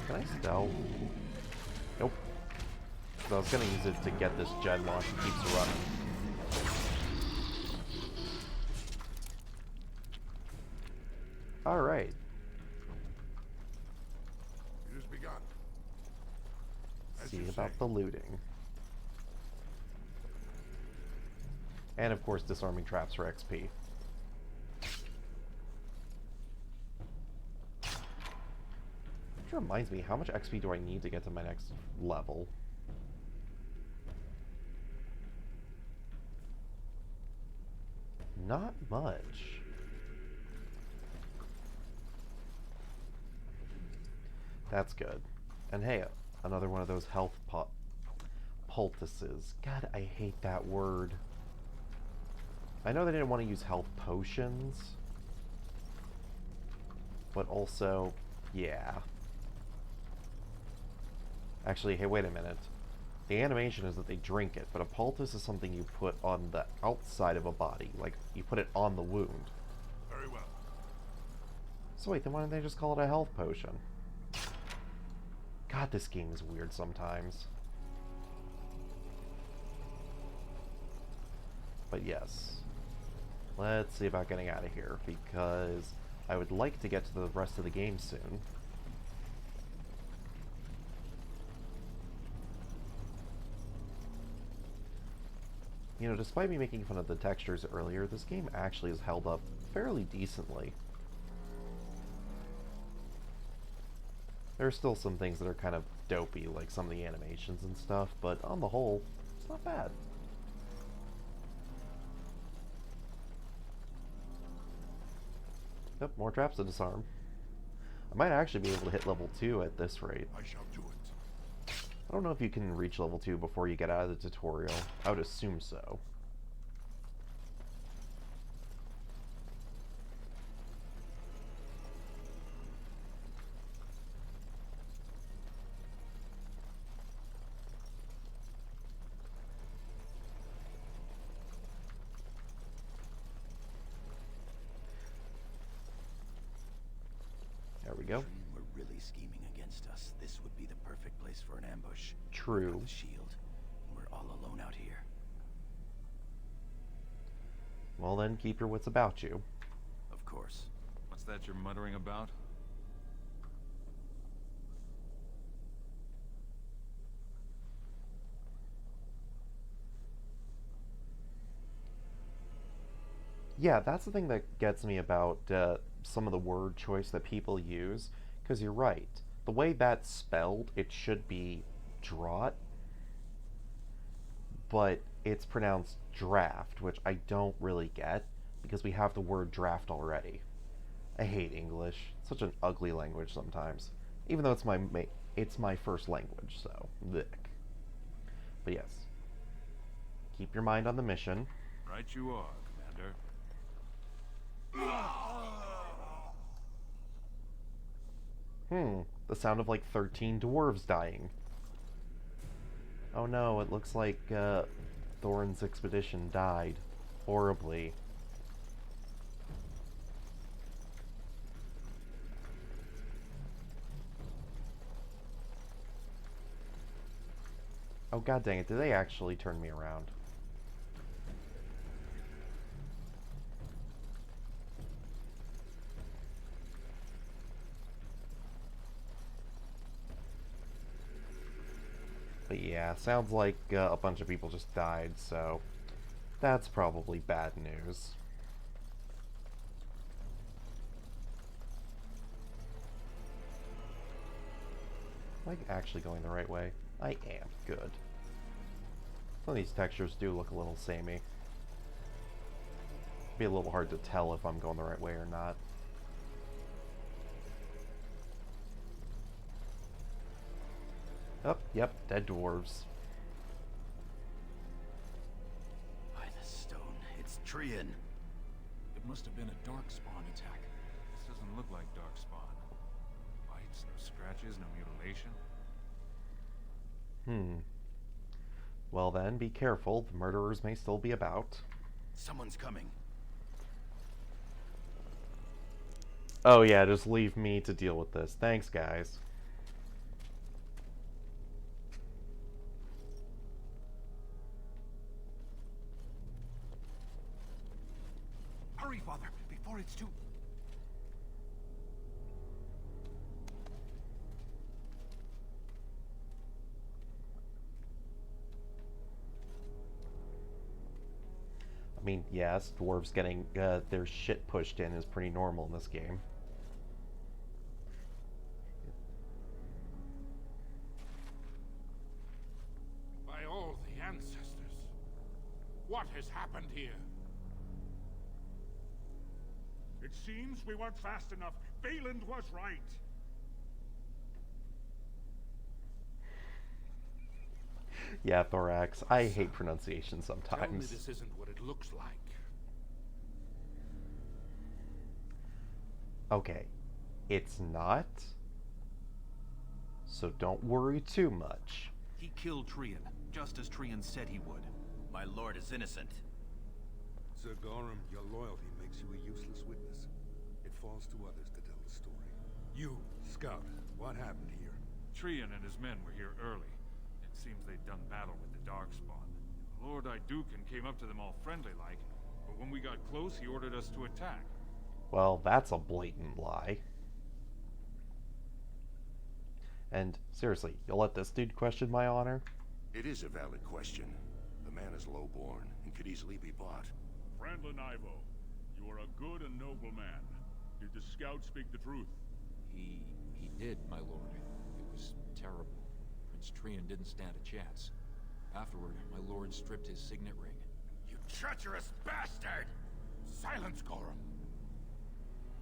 Can I stealth? Nope. 'Cause I was gonna use it to get this gen launch that keeps running. Alright. See about the looting. And of course disarming traps for XP. Which reminds me, how much XP do I need to get to my next level? Not much. That's good. And hey, another one of those health poultices. God, I hate that word. I know they didn't want to use health potions, but also, yeah. Actually, hey, wait a minute. The animation is that they drink it, but a poultice is something you put on the outside of a body. Like, you put it on the wound. Very well. So wait, then why didn't they just call it a health potion? God, this game is weird sometimes. But yes. Let's see about getting out of here, because I would like to get to the rest of the game soon. You know, despite me making fun of the textures earlier, this game actually has held up fairly decently. There are still some things that are kind of dopey, like some of the animations and stuff, but on the whole, it's not bad. Yep, more traps to disarm. I might actually be able to hit level 2 at this rate. I shall do it. I don't know if you can reach level 2 before you get out of the tutorial. I would assume so. There we go. If we're really scheming against us, this would be the perfect place for an ambush. True. The shield. We're all alone out here. Well then, keep your wits about you. Of course. What's that you're muttering about? Yeah, that's the thing that gets me about some of the word choice that people use, because you're right. The way that's spelled, it should be draught, but it's pronounced draft, which I don't really get, because we have the word draft already. I hate English. It's such an ugly language sometimes, even though it's my first language, so blech. But yes, keep your mind on the mission. Right you are, Commander. The sound of like 13 dwarves dying. Oh no, it looks like Thorin's expedition died horribly. Oh god dang it, did they actually turn me around? But yeah, sounds like a bunch of people just died, so that's probably bad news. Am I actually going the right way? I am. Good. Some of these textures do look a little samey. Be a little hard to tell if I'm going the right way or not. Oh, yep, dead dwarves. By the stone, it's Trian. It must have been a darkspawn attack. This doesn't look like darkspawn. Bites, no scratches, no mutilation. Well then, be careful. The murderers may still be about. Someone's coming. Oh yeah, just leave me to deal with this. Thanks, guys. Hurry, Father, before it's too... I mean, yes, dwarves getting their shit pushed in is pretty normal in this game. By all the ancestors, what has happened here? It seems we weren't fast enough. Balin was right. Yeah, Thorax. I hate pronunciation Tell me sometimes. this isn't what it looks like. Okay, it's not. So don't worry too much. He killed Trian, just as Trian said he would. My lord is innocent. Sir Gorham, your loyalty makes you a useless witness. It falls to others to tell the story. You, Scout, what happened here? Trian and his men were here early. It seems they'd done battle with the Darkspawn. Lord Iduken came up to them all friendly-like, but when we got close, he ordered us to attack. Well, that's a blatant lie. And seriously, you'll let this dude question my honor? It is a valid question. The man is low-born and could easily be bought. Brandlin Ivo, you are a good and noble man. Did the scout speak the truth? He did, my lord. It was terrible. Prince Trian didn't stand a chance. Afterward, my lord stripped his signet ring. You treacherous bastard! Silence, Gorham.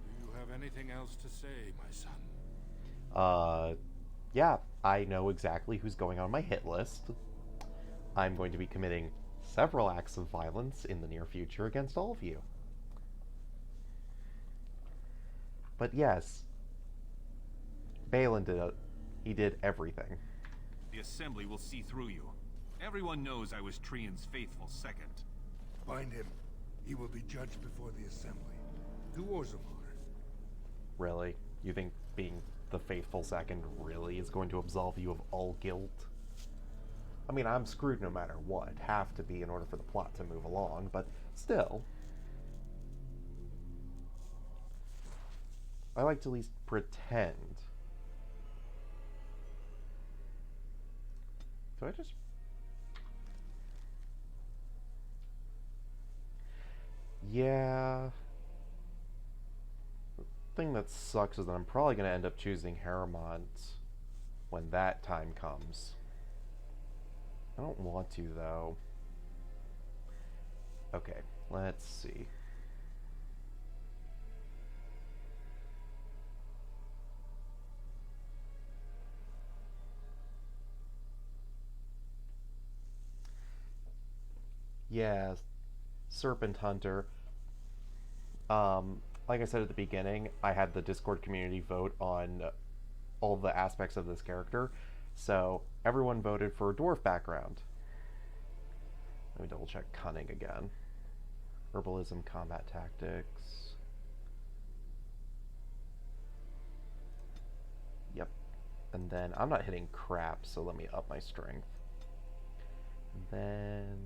Do you have anything else to say, my son? Yeah, I know exactly who's going on my hit list. I'm going to be committing several acts of violence in the near future against all of you. But yes, Balin did it. He did everything. The Assembly will see through you. Everyone knows I was Trian's faithful second. Find him. He will be judged before the Assembly. To Orzammar. Really? You think being the faithful second really is going to absolve you of all guilt? I mean, I'm screwed no matter what. Have to be in order for the plot to move along, but still. I like to at least pretend. Do I just... Yeah... The thing that sucks is that I'm probably going to end up choosing Harrowmont when that time comes. I don't want to, though. Okay, let's see. Yeah, Serpent Hunter. Like I said at the beginning, I had the Discord community vote on all the aspects of this character. So everyone voted for a dwarf background. Let me double check cunning again. Herbalism, combat tactics. Yep. And then I'm not hitting crap, so let me up my strength. And then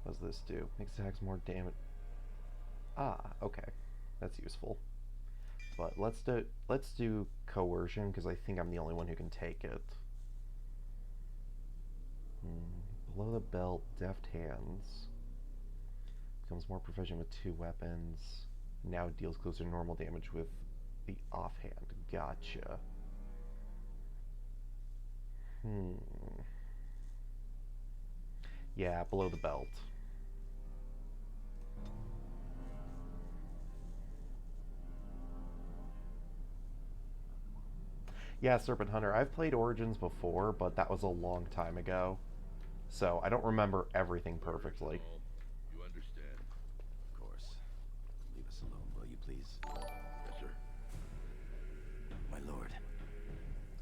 what does this do? Makes attacks more damage. Ah, okay. That's useful. but let's do coercion because I think I'm the only one who can take it. Below the belt, deft hands. Becomes more proficient with 2 weapons. Now deals closer to normal damage with the offhand. Gotcha. Yeah, below the belt. Yeah, Serpent Hunter. I've played Origins before, but that was a long time ago. So I don't remember everything perfectly. You understand? Of course. Leave us alone, will you please? Yes, sir. My lord.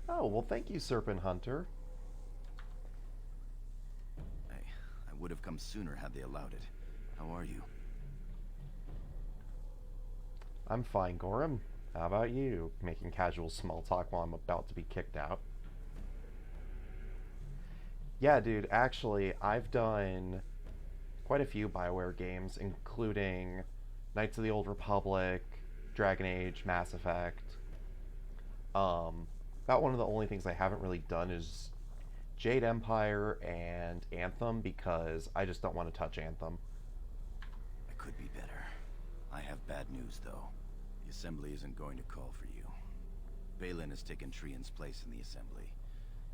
Oh, well thank you, Serpent Hunter. I would have come sooner had they allowed it. How are you? I'm fine, Gorham. How about you? Making casual small talk while I'm about to be kicked out. Yeah, dude, actually, I've done quite a few BioWare games, including Knights of the Old Republic, Dragon Age, Mass Effect. About one of the only things I haven't really done is Jade Empire and Anthem, because I just don't want to touch Anthem. I could be better. I have bad news, though. The Assembly isn't going to call for you. Balin has taken Trian's place in the Assembly.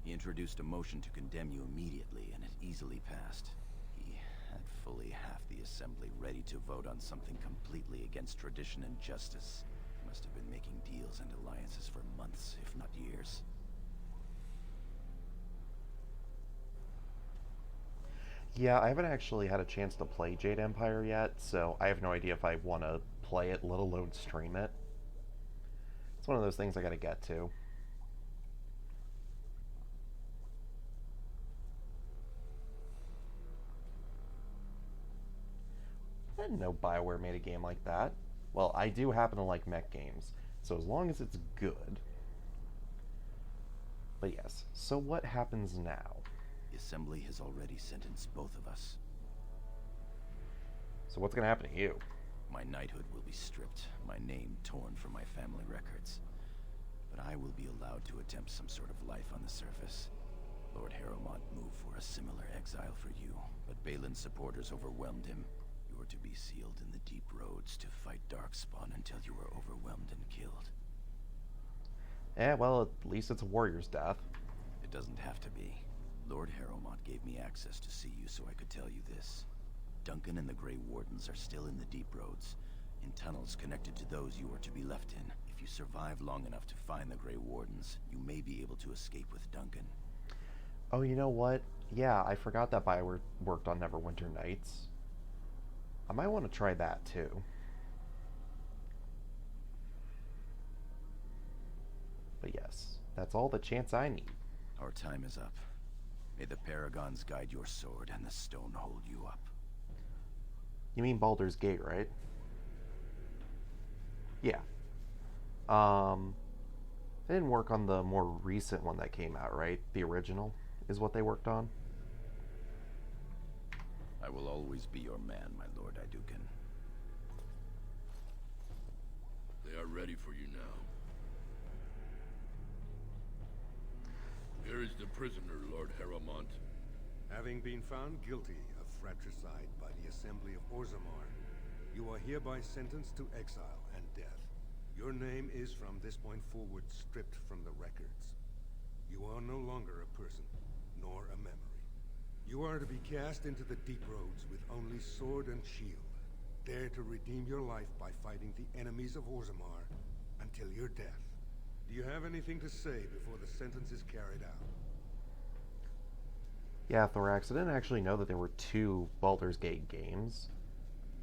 He introduced a motion to condemn you immediately, and it easily passed. He had fully half the Assembly ready to vote on something completely against tradition and justice. He must have been making deals and alliances for months, if not years. Yeah, I haven't actually had a chance to play Jade Empire yet, so I have no idea if I want to play it, let alone stream it. It's one of those things I gotta get to. I didn't know BioWare made a game like that. Well, I do happen to like mech games, so as long as it's good. But yes, so what happens now? The Assembly has already sentenced both of us. So what's gonna happen to you? My knighthood will be stripped, my name torn from my family records. But I will be allowed to attempt some sort of life on the surface. Lord Harrowmont moved for a similar exile for you, but Balin's supporters overwhelmed him. You were to be sealed in the deep roads to fight Darkspawn until you were overwhelmed and killed. Well, at least it's a warrior's death. It doesn't have to be. Lord Harrowmont gave me access to see you so I could tell you this. Duncan and the Grey Wardens are still in the deep roads, in tunnels connected to those you are to be left in. If you survive long enough to find the Grey Wardens, you may be able to escape with Duncan. Oh, you know what? Yeah, I forgot that BioWare worked on Neverwinter Nights. I might want to try that too. But yes, that's all the chance I need. Our time is up. May the Paragons guide your sword and the stone hold you up. You mean Baldur's Gate, right? Yeah. They didn't work on the more recent one that came out, right? The original is what they worked on. I will always be your man, my Lord Iduken. They are ready for you now. Here is the prisoner, Lord Harrowmont. Having been found guilty of fratricide by the Assembly of Orzammar, you are hereby sentenced to exile and death. Your name is from this point forward stripped from the records. You are no longer a person, nor a memory. You are to be cast into the deep roads with only sword and shield. Dare to redeem your life by fighting the enemies of Orzammar until your death. Do you have anything to say before the sentence is carried out? Yeah, Thorax, I didn't actually know that there were 2 Baldur's Gate games.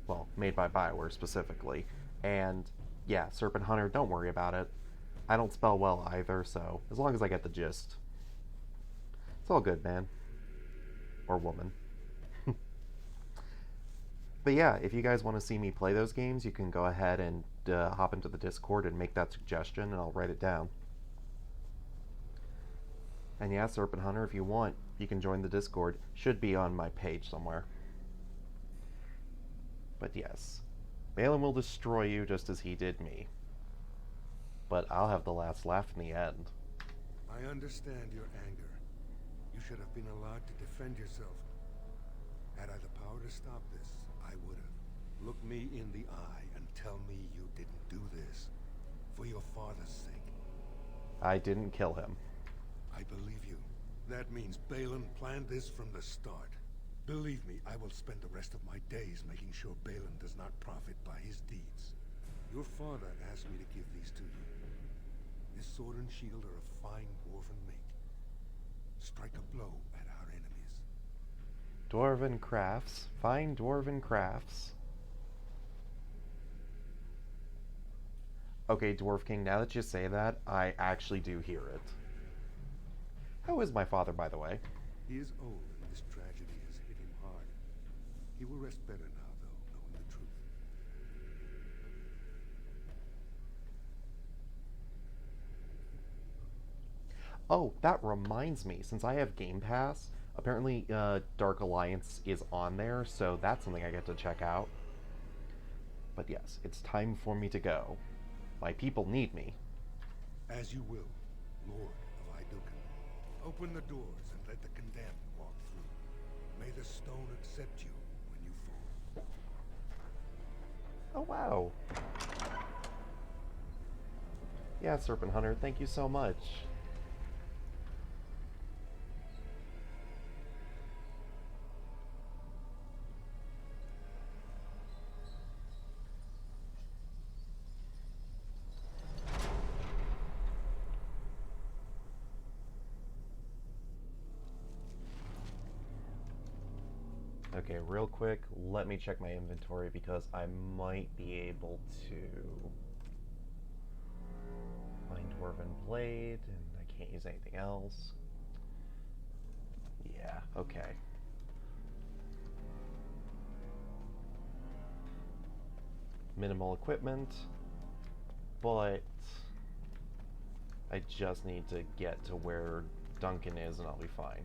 Well, made by BioWare specifically. And yeah, Serpent Hunter, don't worry about it. I don't spell well either, so as long as I get the gist. It's all good, man. Or woman. But yeah, if you guys want to see me play those games, you can go ahead and hop into the Discord and make that suggestion, and I'll write it down. And yeah, Serpent Hunter, if you want, you can join the Discord. Should be on my page somewhere. But yes, Balin will destroy you just as he did me. but I'll have the last laugh in the end. I understand your anger. You should have been allowed to defend yourself. Had I the power to stop this, I would have. Look me in the eye and tell me you didn't do this. For your father's sake. I didn't kill him. I believe you. That means Balin planned this from the start. Believe me, I will spend the rest of my days making sure Balin does not profit by his deeds. Your father asked me to give these to you. This sword and shield are of fine dwarven make. Strike a blow at our enemies. Dwarven crafts. Fine dwarven crafts. Okay, Dwarf King, now that you say that, I actually do hear it. How is my father, by the way? He is old, and this tragedy has hit him hard. He will rest better now, though, knowing the truth. Oh, that reminds me, since I have Game Pass, apparently Dark Alliance is on there, so that's something I get to check out. But yes, it's time for me to go. My people need me. As you will, Lord of Iduken. Open the doors and let the condemned walk through. May the stone accept you when you fall. Oh, wow. Yeah, Serpent Hunter, thank you so much. Okay, real quick, let me check my inventory because I might be able to find Dwarven Blade, and I can't use anything else. Yeah, okay. Minimal equipment, but I just need to get to where Duncan is and I'll be fine.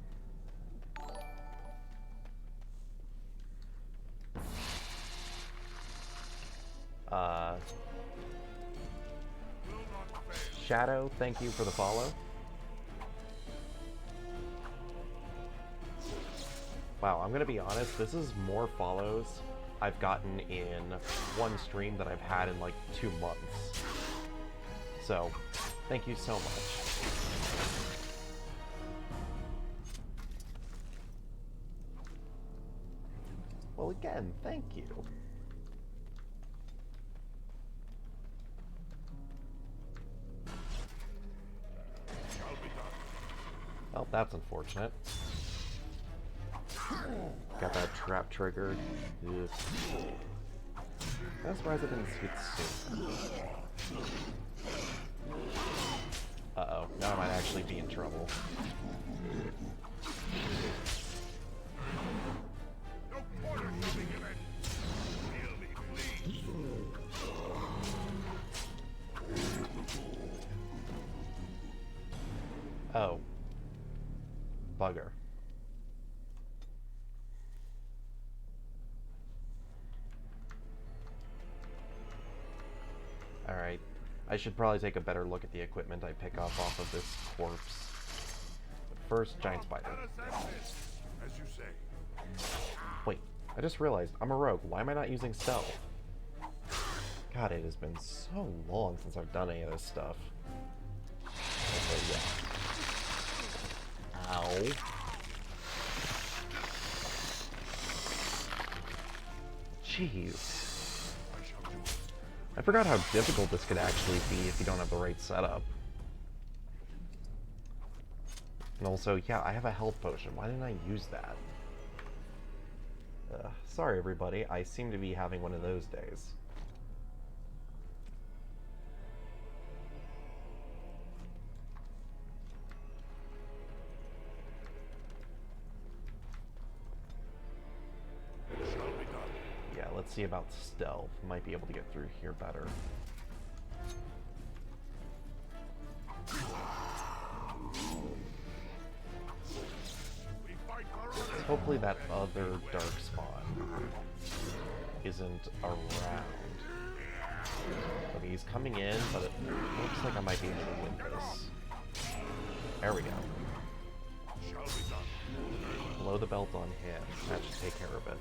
Shadow, thank you for the follow. Wow, I'm gonna be honest, this is more follows I've gotten in one stream than I've had in like 2 months. So, thank you so much. Well, again, thank you. Well, that's unfortunate. Got that trap triggered. Ugh. I'm surprised I didn't see it sooner. Uh-oh, now I might actually be in trouble. Oh. Bugger. Alright. I should probably take a better look at the equipment I pick up off of this corpse. But first, giant spider. As you say. Wait, I just realized I'm a rogue. Why am I not using stealth? God, it has been so long since I've done any of this stuff. Okay, yeah. Ow. Jeez. I forgot how difficult this could actually be if you don't have the right setup. And also, yeah, I have a health potion. Why didn't I use that? Sorry, everybody. I seem to be having one of those days. Yeah, let's see about stealth. Might be able to get through here better. Hopefully that other dark spawn isn't around. Okay, he's coming in, but it looks like I might be able to win this. There we go. Blow the belt on him. That should take care of it.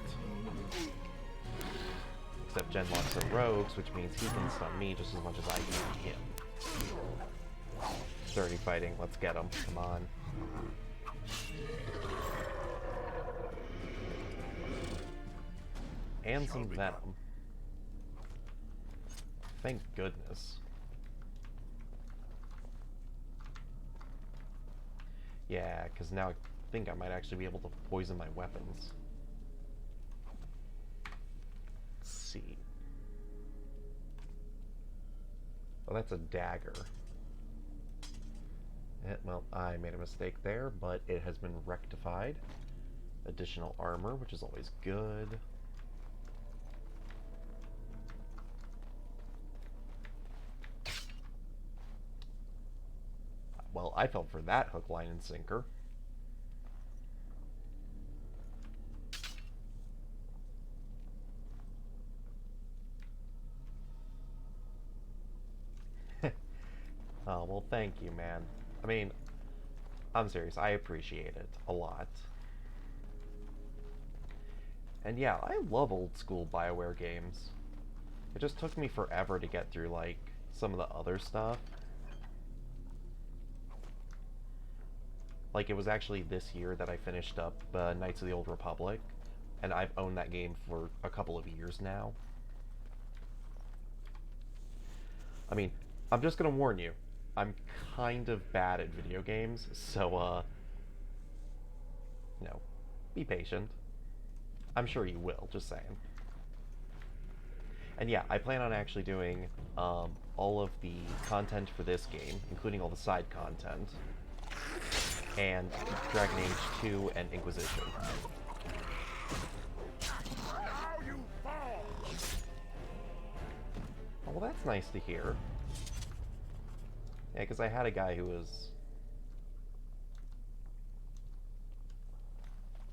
Except Genlocks are rogues, which means he can stun me just as much as I can him. Dirty fighting, let's get him. Come on. And some venom. Thank goodness. Yeah, because now I think I might actually be able to poison my weapons. Let's see. Oh, that's a dagger. Well, I made a mistake there, but it has been rectified. Additional armor, which is always good. Well, I fell for that hook, line, and sinker. Oh, well, thank you, man. I mean, I'm serious. I appreciate it a lot. And yeah, I love old school BioWare games. It just took me forever to get through, like, some of the other stuff. Like, it was actually this year that I finished up Knights of the Old Republic, and I've owned that game for a couple of years now. I mean, I'm just gonna warn you, I'm kind of bad at video games, so, you know, be patient. I'm sure you will, just saying. And yeah, I plan on actually doing all of the content for this game, including all the side content, and Dragon Age 2 and Inquisition. Oh, well, that's nice to hear. Yeah, because I had a guy who was...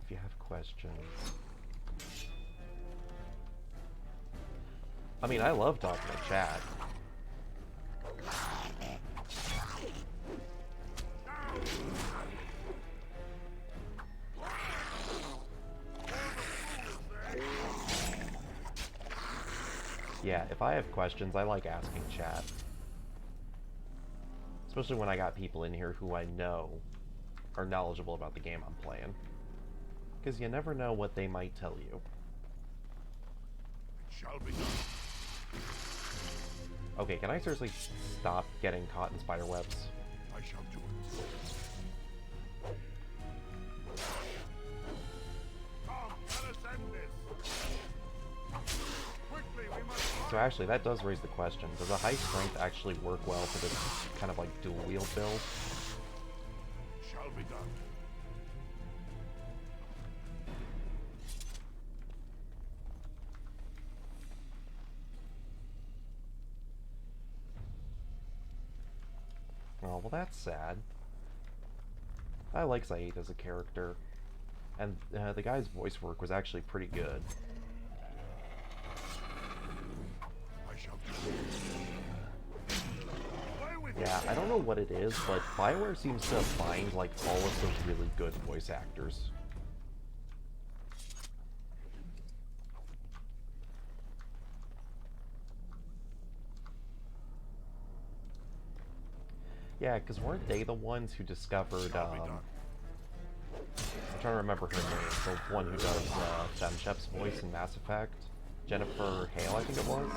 If you have questions... I mean, I love talking to chat. Yeah, if I have questions, I like asking chat. Especially when I got people in here who I know are knowledgeable about the game I'm playing. Because you never know what they might tell you. It shall be done. Okay, can I seriously stop getting caught in spider webs? I shall do it. Come, let us end this. Quickly, we must... So actually, that does raise the question. Does a high strength actually work well for this kind of like dual wield build? Shall be done. Oh, well, that's sad. I like Saeed as a character, and the guy's voice work was actually pretty good. Yeah, I don't know what it is, but BioWare seems to find, like, all of those really good voice actors. Yeah, because weren't they the ones who discovered, I'm trying to remember her name, the one who does Fem Shep's voice in Mass Effect? Jennifer Hale, I think it was?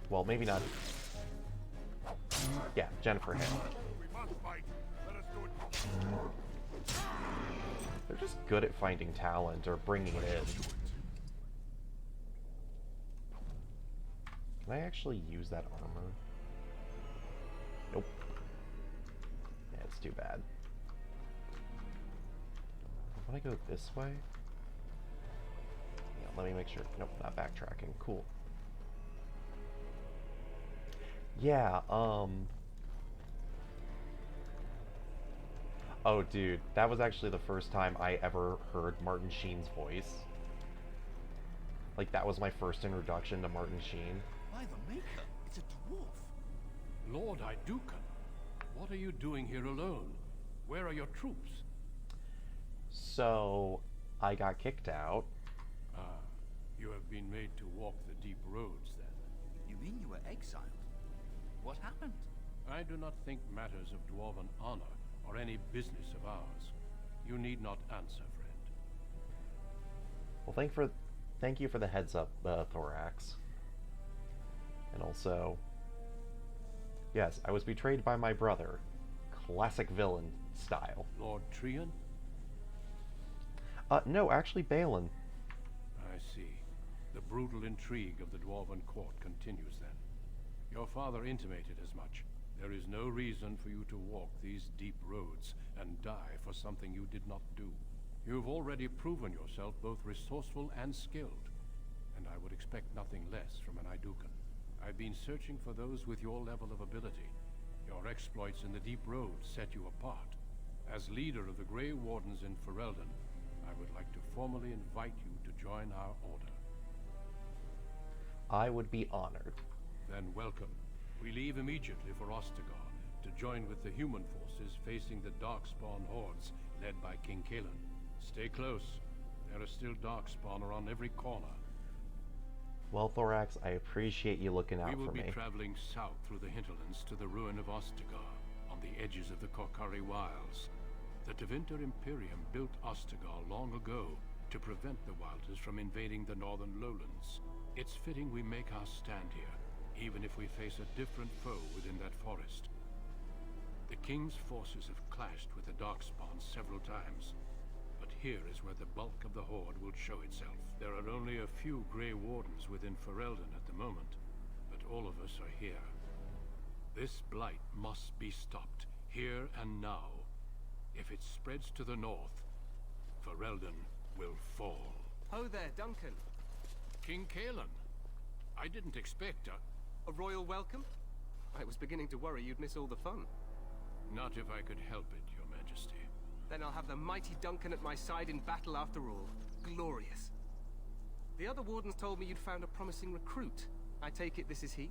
Well, maybe not. Yeah, Jennifer Hale. They're just good at finding talent or bringing it in. Can I actually use that armor? Nope. Yeah, it's too bad. I want to go this way? Yeah, let me make sure. Nope, not backtracking. Cool. Yeah, oh, dude, that was actually the first time I ever heard Martin Sheen's voice. Like, that was my first introduction to Martin Sheen. By the Maker, it's a dwarf. Lord Idukan, what are you doing here alone? Where are your troops? So, I got kicked out. Ah, you have been made to walk the deep roads, then. You mean you were exiled? What happened? I do not think matters of dwarven honor are any business of ours. You need not answer, friend. Well, thank you for the heads up, Thorax. And also, yes, I was betrayed by my brother. Classic villain style. Lord Trian? No, actually Balin. I see. The brutal intrigue of the Dwarven court continues then. Your father intimated as much. There is no reason for you to walk these deep roads and die for something you did not do. You've already proven yourself both resourceful and skilled, and I would expect nothing less from an Idukan. I've been searching for those with your level of ability. Your exploits in the deep roads set you apart. As leader of the Grey Wardens in Ferelden, I would like to formally invite you to join our order. I would be honored. Then welcome. We leave immediately for Ostagar to join with the human forces facing the Darkspawn hordes led by King Kaelin. Stay close. There are still Darkspawn around every corner. Well, Thorax, I appreciate you looking out for me. We will be traveling south through the hinterlands to the ruin of Ostagar, on the edges of the Korkari Wilds. The Tevinter Imperium built Ostagar long ago to prevent the Wilders from invading the northern lowlands. It's fitting we make our stand here, even if we face a different foe within that forest. The King's forces have clashed with the Darkspawn several times, but here is where the bulk of the Horde will show itself. There are only a few Grey Wardens within Ferelden at the moment, but all of us are here. This blight must be stopped, here and now. If it spreads to the north, Ferelden will fall. Ho there, Duncan. King Kaelin. I didn't expect a royal welcome? I was beginning to worry you'd miss all the fun. Not if I could help it, Your Majesty. Then I'll have the mighty Duncan at my side in battle after all. Glorious. The other wardens told me you'd found a promising recruit. I take it this is he?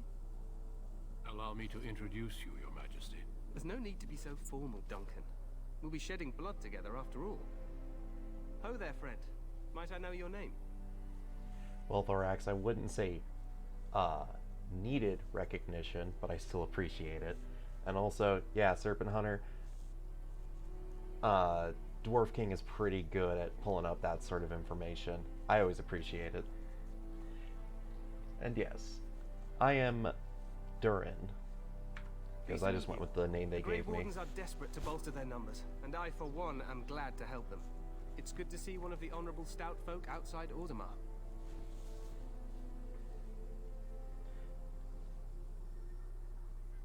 Allow me to introduce you, Your Majesty. There's no need to be so formal, Duncan. We'll be shedding blood together after all. Ho there, friend. Might I know your name? Well, Thorax, I wouldn't say, needed recognition, but I still appreciate it. And also, yeah, Serpent Hunter, Dwarf King is pretty good at pulling up that sort of information. I always appreciate it. And yes, I am Durin, because I just went with the name they gave me. The Grey Wardens are desperate to bolster their numbers, and I, for one, am glad to help them. It's good to see one of the honorable stout folk outside Orzammar.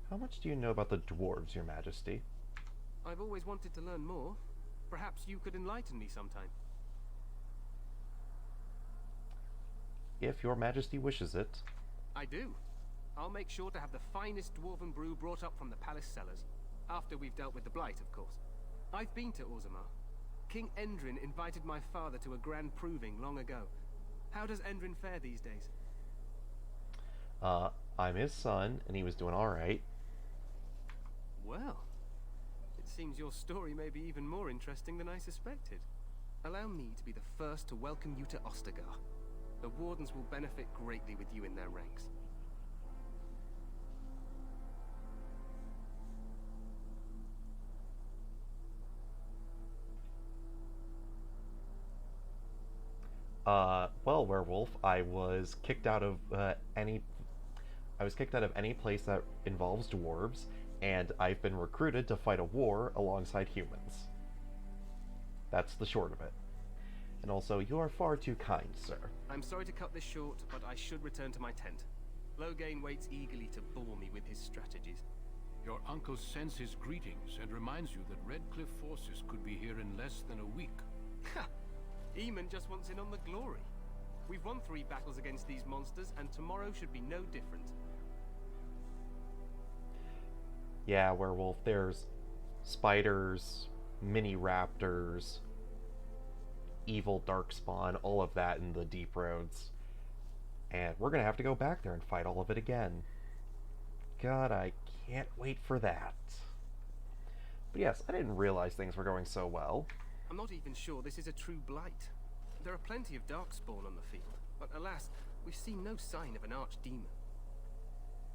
How much do you know about the dwarves, Your Majesty? I've always wanted to learn more. Perhaps you could enlighten me sometime. If Your Majesty wishes it. I do. I'll make sure to have the finest dwarven brew brought up from the palace cellars. After we've dealt with the blight, of course. I've been to Orzammar. King Endrin invited my father to a grand proving long ago. How does Endrin fare these days? I'm his son, and he was doing alright. Well, it seems your story may be even more interesting than I suspected. Allow me to be the first to welcome you to Ostagar. The Wardens will benefit greatly with you in their ranks. Well, Werewolf, I was kicked out of any place that involves dwarves, and I've been recruited to fight a war alongside humans. That's the short of it. And also, you are far too kind, sir. I'm sorry to cut this short, but I should return to my tent. Loghain waits eagerly to bore me with his strategies. Your uncle sends his greetings and reminds you that Redcliffe forces could be here in less than a week. Ha! Eamon just wants in on the glory. We've won 3 battles against these monsters, and tomorrow should be no different. Yeah, Werewolf, there's spiders, mini raptors, evil darkspawn, all of that in the deep roads. And we're gonna have to go back there and fight all of it again. God, I can't wait for that. But yes, I didn't realize things were going so well. I'm not even sure this is a true blight. There are plenty of darkspawn on the field, but alas, we've seen no sign of an archdemon.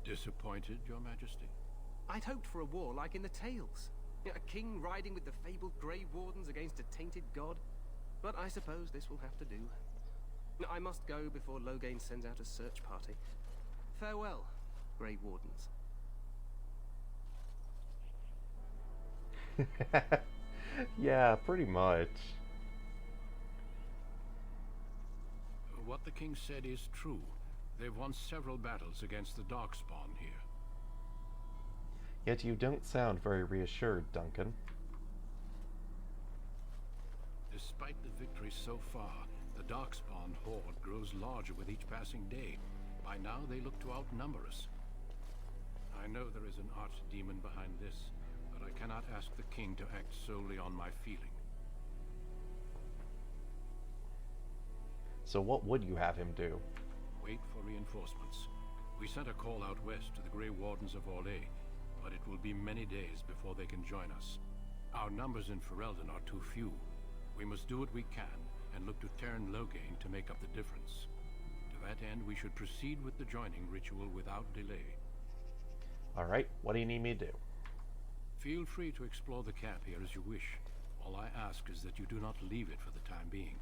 Disappointed, Your Majesty? I'd hoped for a war like in the tales. A king riding with the fabled Grey Wardens against a tainted god. But I suppose this will have to do. I must go before Loghain sends out a search party. Farewell, Grey Wardens. Yeah, pretty much. What the king said is true. They've won several battles against the Darkspawn here. Yet you don't sound very reassured, Duncan. Despite the victories so far, the Darkspawn horde grows larger with each passing day. By now, they look to outnumber us. I know there is an archdemon behind this, but I cannot ask the king to act solely on my feeling. So what would you have him do? Wait for reinforcements. We sent a call out west to the Grey Wardens of Orlais, but it will be many days before they can join us. Our numbers in Ferelden are too few. We must do what we can, and look to Teyrn Loghain to make up the difference. To that end, we should proceed with the joining ritual without delay. Alright, what do you need me to do? Feel free to explore the camp here as you wish. All I ask is that you do not leave it for the time being.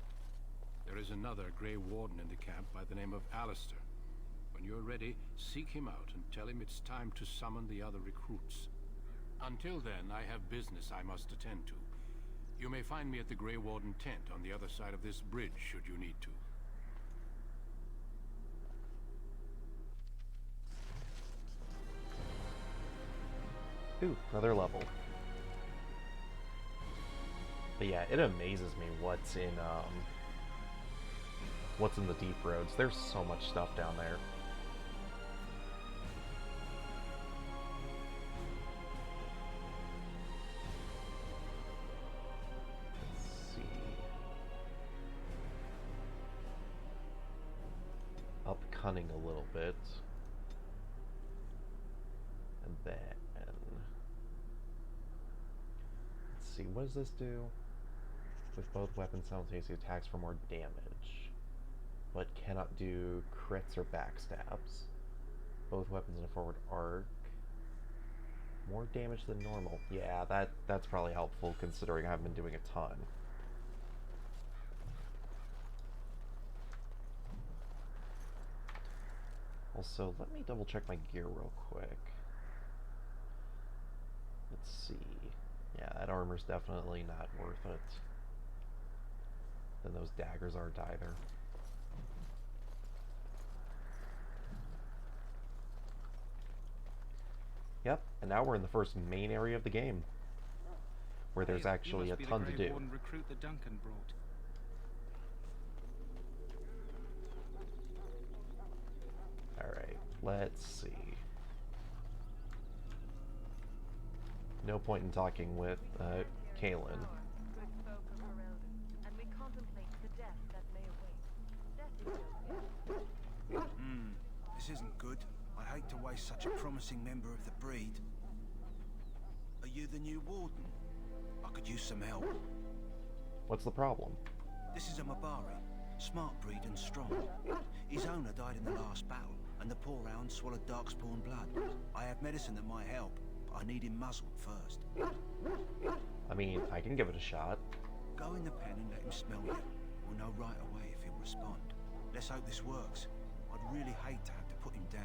There is another Grey Warden in the camp by the name of Alistair. When you're ready, seek him out and tell him it's time to summon the other recruits. Until then, I have business I must attend to. You may find me at the Grey Warden tent on the other side of this bridge, should you need to. Ooh, another level. But yeah, it amazes me what's in the Deep Roads. There's so much stuff down there. Let's see. Up cunning a little bit. And then let's see, what does this do? With both weapons simultaneously attacks for more damage, but cannot do crits or backstabs. Both weapons in a forward arc. More damage than normal. Yeah, that's probably helpful considering I haven't been doing a ton. Also, let me double check my gear real quick. Let's see. Yeah, that armor's definitely not worth it. Then those daggers aren't either. Yep, and now we're in the first main area of the game, where there's actually a ton to do. Recruit that Duncan brought. Alright, let's see. No point in talking with Kaelin. This isn't good. I'd hate to waste such a promising member of the breed. Are you the new warden? I could use some help. What's the problem? This is a Mabari. Smart breed and strong. His owner died in the last battle, and the poor hound swallowed darkspawn blood. I have medicine that might help, but I need him muzzled first. I mean, I can give it a shot. Go in the pen and let him smell you. We'll know right away if he'll respond. Let's hope this works. I'd really hate to have to put him down.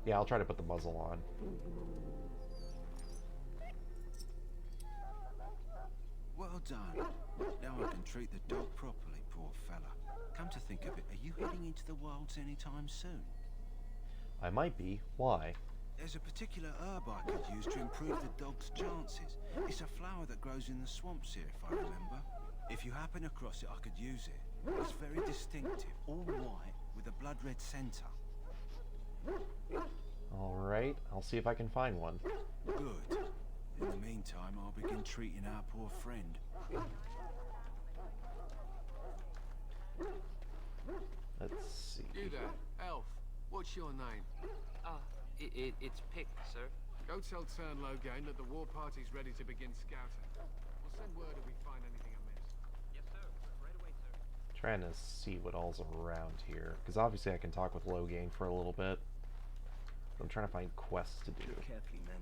Yeah, I'll try to put the muzzle on. Well done. Now I can treat the dog properly, poor fella. Come to think of it, are you heading into the wilds anytime soon? I might be. Why? There's a particular herb I could use to improve the dog's chances. It's a flower that grows in the swamps here, if I remember. If you happen across it, I could use it. It's very distinctive, all white, with a blood-red centre. Alright, I'll see if I can find one. Good. In the meantime, I'll begin treating our poor friend. Let's see. You there, elf. What's your name? It's Pick, sir. Go tell Turn Logain that the war party's ready to begin scouting. We'll send word if we find anything amiss. Yes, sir. Right away, sir. Trying to see what all's around here, because obviously I can talk with Logain for a little bit. I'm trying to find quests to do. Look carefully, man.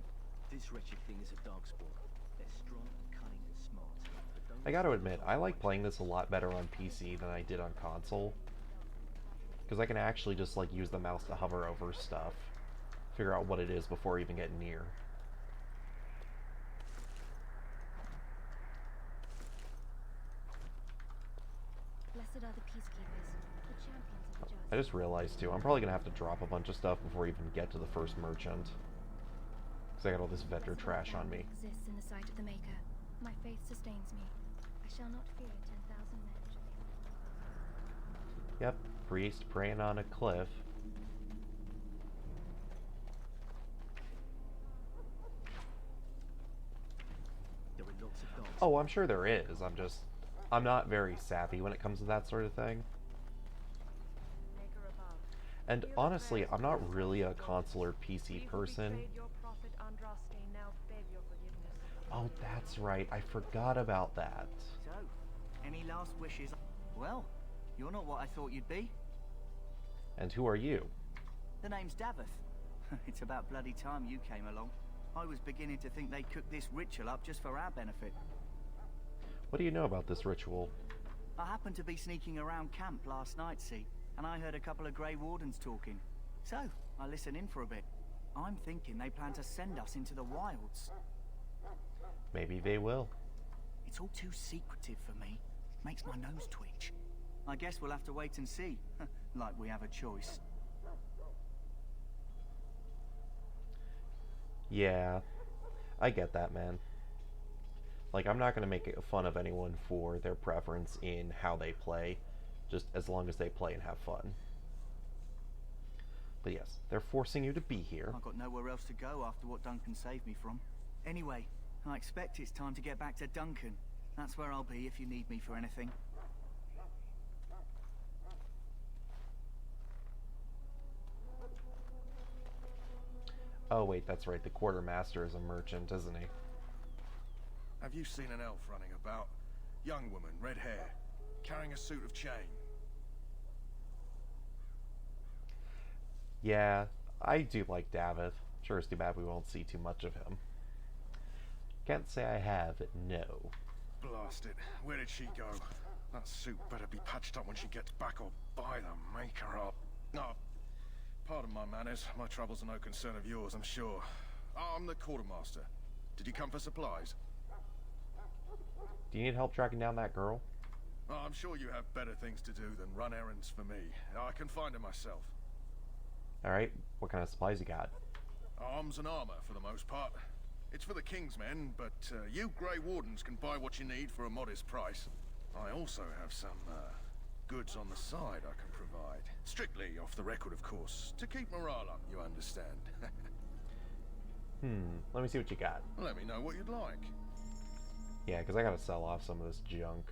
This wretched thing is a darkspawn. They're strong, cunning, and smart. I gotta admit, I like playing this a lot better on PC than I did on console. Because I can actually just like use the mouse to hover over stuff. Figure out what it is before even getting near. Blessed are the peacekeepers, the champions of the just. I just realized too, I'm probably gonna have to drop a bunch of stuff before I even get to the first merchant. Because I got all this vendor trash on me. Exists in the sight of the Maker. My faith sustains me. I shall not fear 10,000 men. Yep, priest praying on a cliff. There are lots of dogs. Oh, I'm sure there is. I'm not very savvy when it comes to that sort of thing. And honestly, I'm not really a console or PC person. Oh, that's right. I forgot about that. So, any last wishes? Well, you're not what I thought you'd be. And who are you? The name's Davith. It's about bloody time you came along. I was beginning to think they cooked this ritual up just for our benefit. What do you know about this ritual? I happened to be sneaking around camp last night, see, and I heard a couple of Grey Wardens talking. So, I listened in for a bit. I'm thinking they plan to send us into the wilds. Maybe they will. It's all too secretive for me. Makes my nose twitch. I guess we'll have to wait and see. Like we have a choice. Yeah, I get that, man. Like, I'm not going to make fun of anyone for their preference in how they play, just as long as they play and have fun. But yes, they're forcing you to be here. I've got nowhere else to go after what Duncan saved me from. Anyway, I expect it's time to get back to Duncan. That's where I'll be if you need me for anything. Oh wait, that's right, the quartermaster is a merchant, isn't he? Have you seen an elf running about? Young woman, red hair, carrying a suit of chain. Yeah, I do like Davith. Sure, it's too bad we won't see too much of him. Can't say I have, no. Blast it. Where did she go? That suit better be patched up when she gets back, or by the maker up. No, pardon my manners. My troubles are no concern of yours, I'm sure. I'm the quartermaster. Did you come for supplies? Do you need help tracking down that girl? Oh, I'm sure you have better things to do than run errands for me. I can find her myself. Alright, what kind of supplies you got? Arms and armor, for the most part. It's for the King's men, but you Grey Wardens can buy what you need for a modest price. I also have some goods on the side I can provide. Strictly off the record, of course, to keep morale up, you understand. Let me see what you got. Let me know what you'd like. Yeah, because I gotta sell off some of this junk.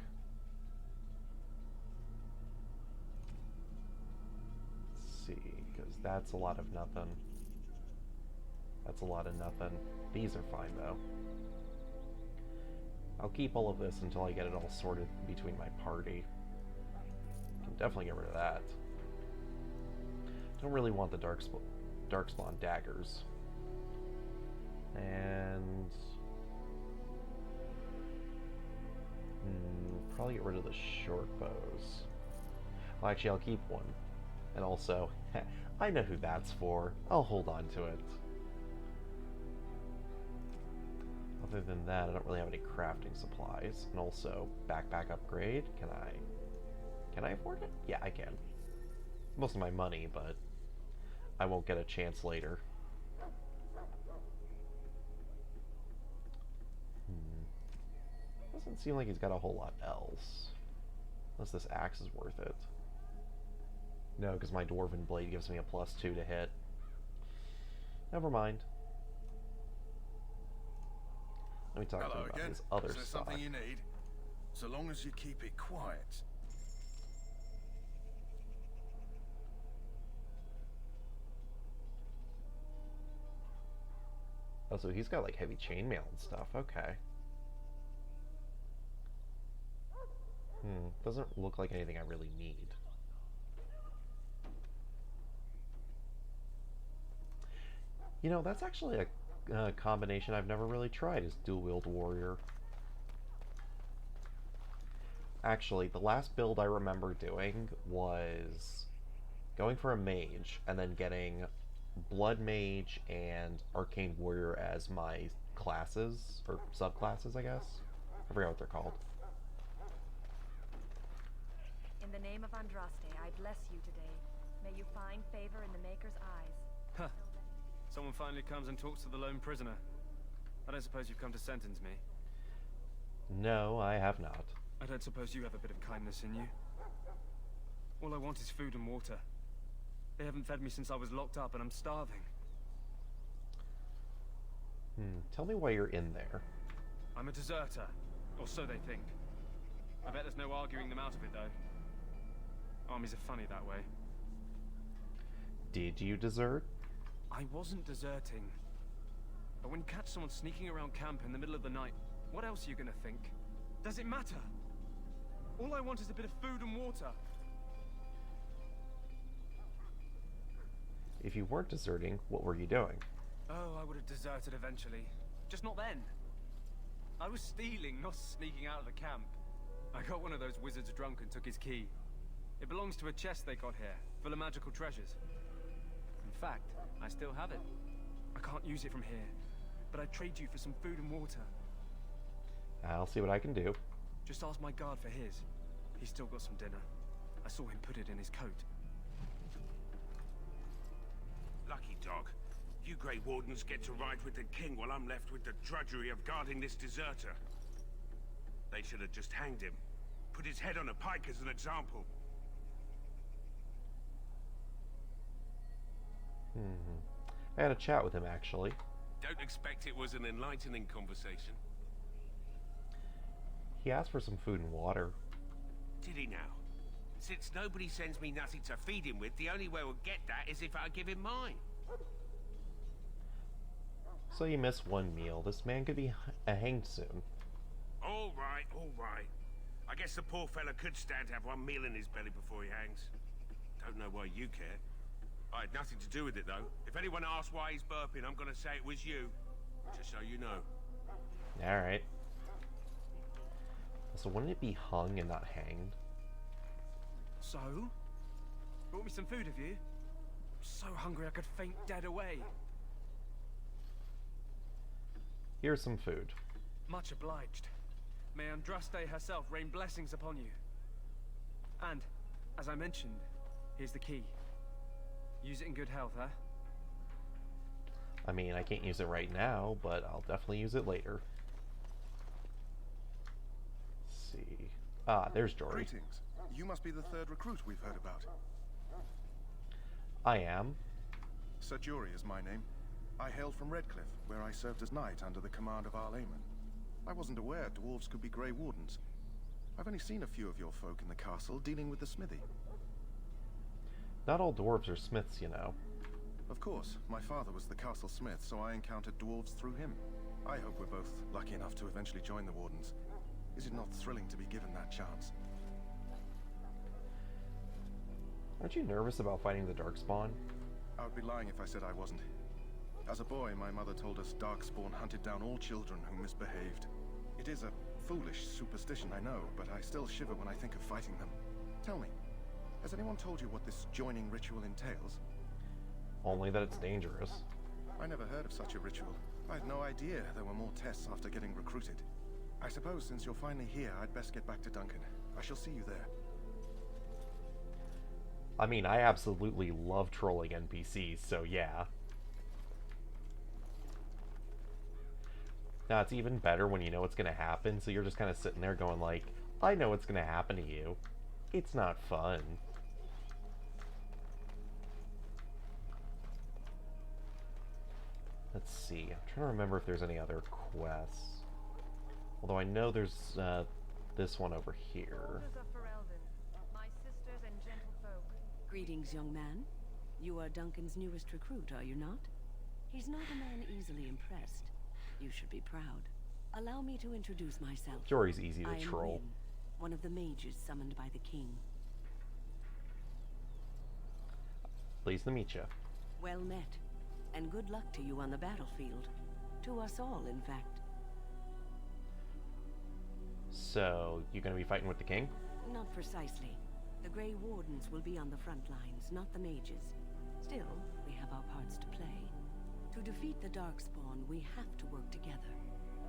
Let's see, because that's a lot of nothing. That's a lot of nothing. These are fine, though. I'll keep all of this until I get it all sorted between my party. Can definitely get rid of that. Don't really want the Darkspawn daggers. And... probably get rid of the short bows. Well, actually, I'll keep one. And also, I know who that's for. I'll hold on to it. Other than that, I don't really have any crafting supplies. And also, backpack upgrade. Can I afford it? Yeah, I can. Most of my money, but I won't get a chance later. Doesn't seem like he's got a whole lot else. Unless this axe is worth it. No, because my Dwarven Blade gives me a +2 to hit. Never mind. Let me talk to him about again. his other Is there stock. something you need? So long as you keep it quiet. Oh, so he's got like heavy chainmail and stuff. Okay. Doesn't look like anything I really need. You know, that's actually a combination I've never really tried, is dual-wield warrior. Actually, the last build I remember doing was going for a mage and then getting blood mage and arcane warrior as my classes, or subclasses, I guess. I forgot what they're called. In the name of Andraste, I bless you today. May you find favor in the Maker's eyes. Huh. Someone finally comes and talks to the lone prisoner. I don't suppose you've come to sentence me. No, I have not. I don't suppose you have a bit of kindness in you. All I want is food and water. They haven't fed me since I was locked up and I'm starving. Tell me why you're in there. I'm a deserter, or so they think. I bet there's no arguing them out of it, though. Armies are funny that way. Did you desert? I wasn't deserting. But when you catch someone sneaking around camp in the middle of the night, what else are you gonna think? Does it matter? All I want is a bit of food and water. If you weren't deserting, what were you doing? Oh, I would have deserted eventually. Just not then. I was stealing, not sneaking out of the camp. I got one of those wizards drunk and took his key. It belongs to a chest they got here, full of magical treasures. In fact, I still have it. I can't use it from here, but I'd trade you for some food and water. I'll see what I can do. Just ask my guard for his. He's still got some dinner. I saw him put it in his coat. Lucky dog. You Grey Wardens get to ride with the king while I'm left with the drudgery of guarding this deserter. They should have just hanged him. Put his head on a pike as an example. I had a chat with him, actually. Don't expect it was an enlightening conversation. He asked for some food and water. Did he now? Since nobody sends me nothing to feed him with, the only way we'll get that is if I give him mine. So you missed one meal. This man could be hanged soon. All right, all right. I guess the poor fella could stand to have one meal in his belly before he hangs. Don't know why you care. I had nothing to do with it, though. If anyone asks why he's burping, I'm gonna say it was you. Just so you know. Alright. So wouldn't it be hung and not hanged? So? Brought me some food, have you? I'm so hungry I could faint dead away. Here's some food. Much obliged. May Andraste herself rain blessings upon you. And, as I mentioned, here's the key. Use it in good health, huh? I mean, I can't use it right now, but I'll definitely use it later. Let's see. Ah, there's Jory. Greetings. You must be the third recruit we've heard about. I am. Sir Jory is my name. I hail from Redcliffe, where I served as knight under the command of Arl Eamon. I wasn't aware dwarves could be Grey Wardens. I've only seen a few of your folk in the castle dealing with the smithy. Not all dwarves are smiths, you know. Of course, my father was the castle smith, so I encountered dwarves through him. I hope we're both lucky enough to eventually join the Wardens. Is it not thrilling to be given that chance? Aren't you nervous about fighting the Darkspawn? I would be lying if I said I wasn't. As a boy, my mother told us Darkspawn hunted down all children who misbehaved. It is a foolish superstition, I know, but I still shiver when I think of fighting them. Tell me, has anyone told you what this joining ritual entails? Only that it's dangerous. I never heard of such a ritual. I had no idea there were more tests after getting recruited. I suppose since you're finally here, I'd best get back to Duncan. I shall see you there. I mean, I absolutely love trolling NPCs, so yeah. Now, it's even better when you know what's going to happen, so you're just kind of sitting there going like, I know what's going to happen to you. It's not fun. Let's see. I'm trying to remember if there's any other quests. Although I know there's this one over here. My sisters and gentlefolk. Greetings, young man. You are Duncan's newest recruit, are you not? He's not a man easily impressed. You should be proud. Allow me to introduce myself. Jory's easy to I am troll. Wynne, one of the mages summoned by the king. Pleased to meet you. Well met, and good luck to you on the battlefield. To us all, in fact. So, you gonna be fighting with the king? Not precisely. The Grey Wardens will be on the front lines, not the mages. Still, we have our parts to play. To defeat the Darkspawn, we have to work together.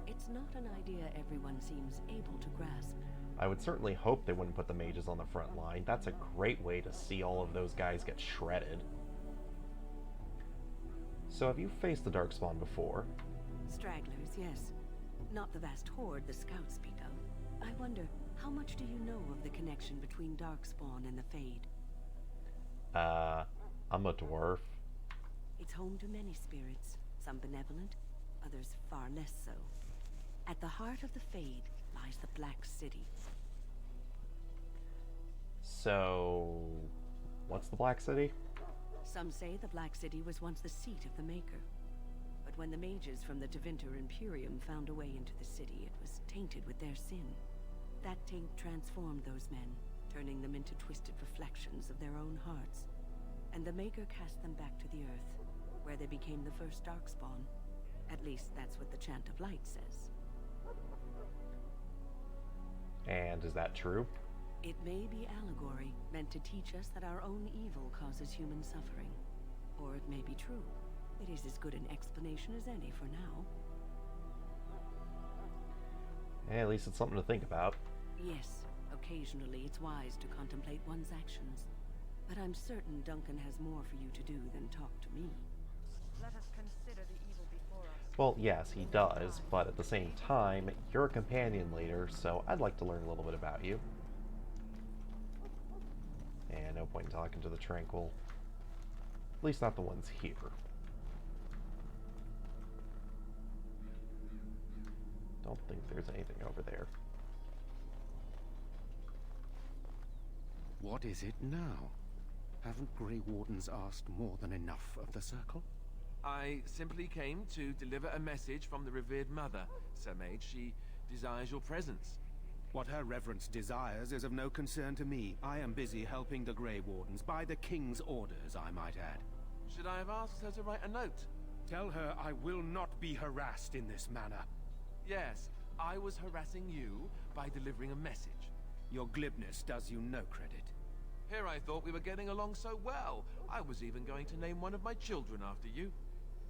It's not an idea everyone seems able to grasp. I would certainly hope they wouldn't put the mages on the front line. That's a great way to see all of those guys get shredded. So have you faced the Darkspawn before? Stragglers, yes. Not the vast horde the scouts speak of. I wonder, how much do you know of the connection between Darkspawn and the Fade? I'm a dwarf. It's home to many spirits, some benevolent, others far less so. At the heart of the Fade lies the Black City. So, what's the Black City? Some say the Black City was once the seat of the Maker. But when the mages from the Tevinter Imperium found a way into the city, it was tainted with their sin. That taint transformed those men, turning them into twisted reflections of their own hearts. And the Maker cast them back to the Earth, where they became the first Darkspawn. At least that's what the Chant of Light says. And is that true? It may be allegory, meant to teach us that our own evil causes human suffering. Or it may be true. It is as good an explanation as any for now. At least it's something to think about. Yes, occasionally it's wise to contemplate one's actions. But I'm certain Duncan has more for you to do than talk to me. Let us consider the evil before us. Well, yes, he does, but at the same time, you're a companion leader, so I'd like to learn a little bit about you. And no point in talking to the Tranquil. At least not the ones here. Don't think there's anything over there. What is it now? Haven't Grey Wardens asked more than enough of the Circle? I simply came to deliver a message from the revered mother, Sir Mage. She desires your presence. What her reverence desires is of no concern to me. I am busy helping the Grey Wardens, by the King's orders, I might add. Should I have asked her to write a note? Tell her I will not be harassed in this manner. Yes, I was harassing you by delivering a message. Your glibness does you no credit. Here I thought we were getting along so well. I was even going to name one of my children after you.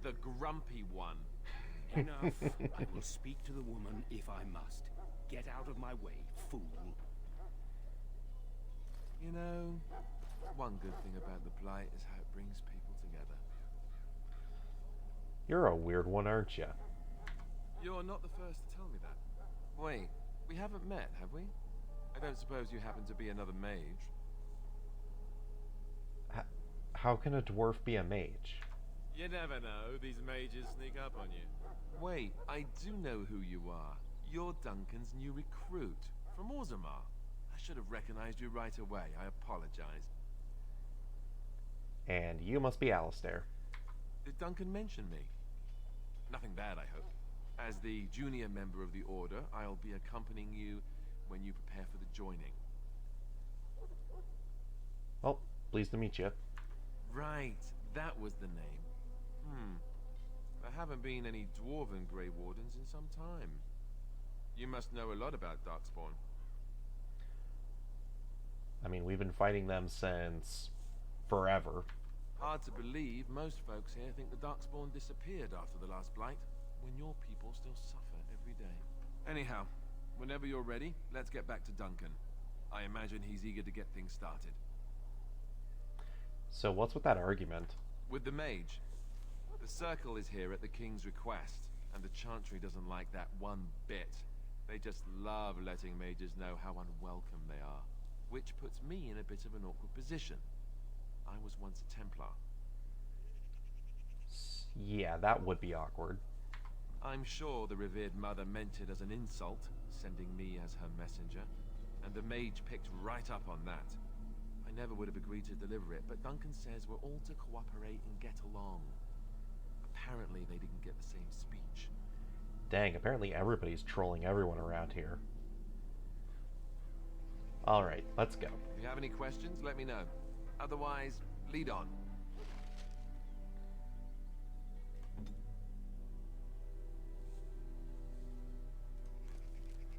The Grumpy One. Enough. I will speak to the woman if I must. Get out of my way, fool. You know, one good thing about the Blight is how it brings people together. You're a weird one, aren't you? You're not the first to tell me that. Wait, we haven't met, have we? I don't suppose you happen to be another mage? How can a dwarf be a mage? You never know. These mages sneak up on you. Wait, I do know who you are. You're Duncan's new recruit from Orzammar. I should have recognized you right away. I apologize. And you must be Alistair. Did Duncan mention me? Nothing bad, I hope. As the junior member of the Order, I'll be accompanying you when you prepare for the joining. Well, pleased to meet you. Right, that was the name. There haven't been any dwarven Grey Wardens in some time. You must know a lot about Darkspawn. I mean, we've been fighting them since forever. Hard to believe most folks here think the Darkspawn disappeared after the last Blight, when your people still suffer every day. Anyhow, whenever you're ready, let's get back to Duncan. I imagine he's eager to get things started. So what's with that argument? With the mage. The Circle is here at the King's request, and the Chantry doesn't like that one bit. They just love letting mages know how unwelcome they are, which puts me in a bit of an awkward position. I was once a Templar. Yeah, that would be awkward. I'm sure the revered mother meant it as an insult, sending me as her messenger, and the mage picked right up on that. I never would have agreed to deliver it, but Duncan says we're all to cooperate and get along. Apparently they didn't get the same speech. Dang, apparently everybody's trolling everyone around here. Alright, let's go. If you have any questions, let me know. Otherwise, lead on.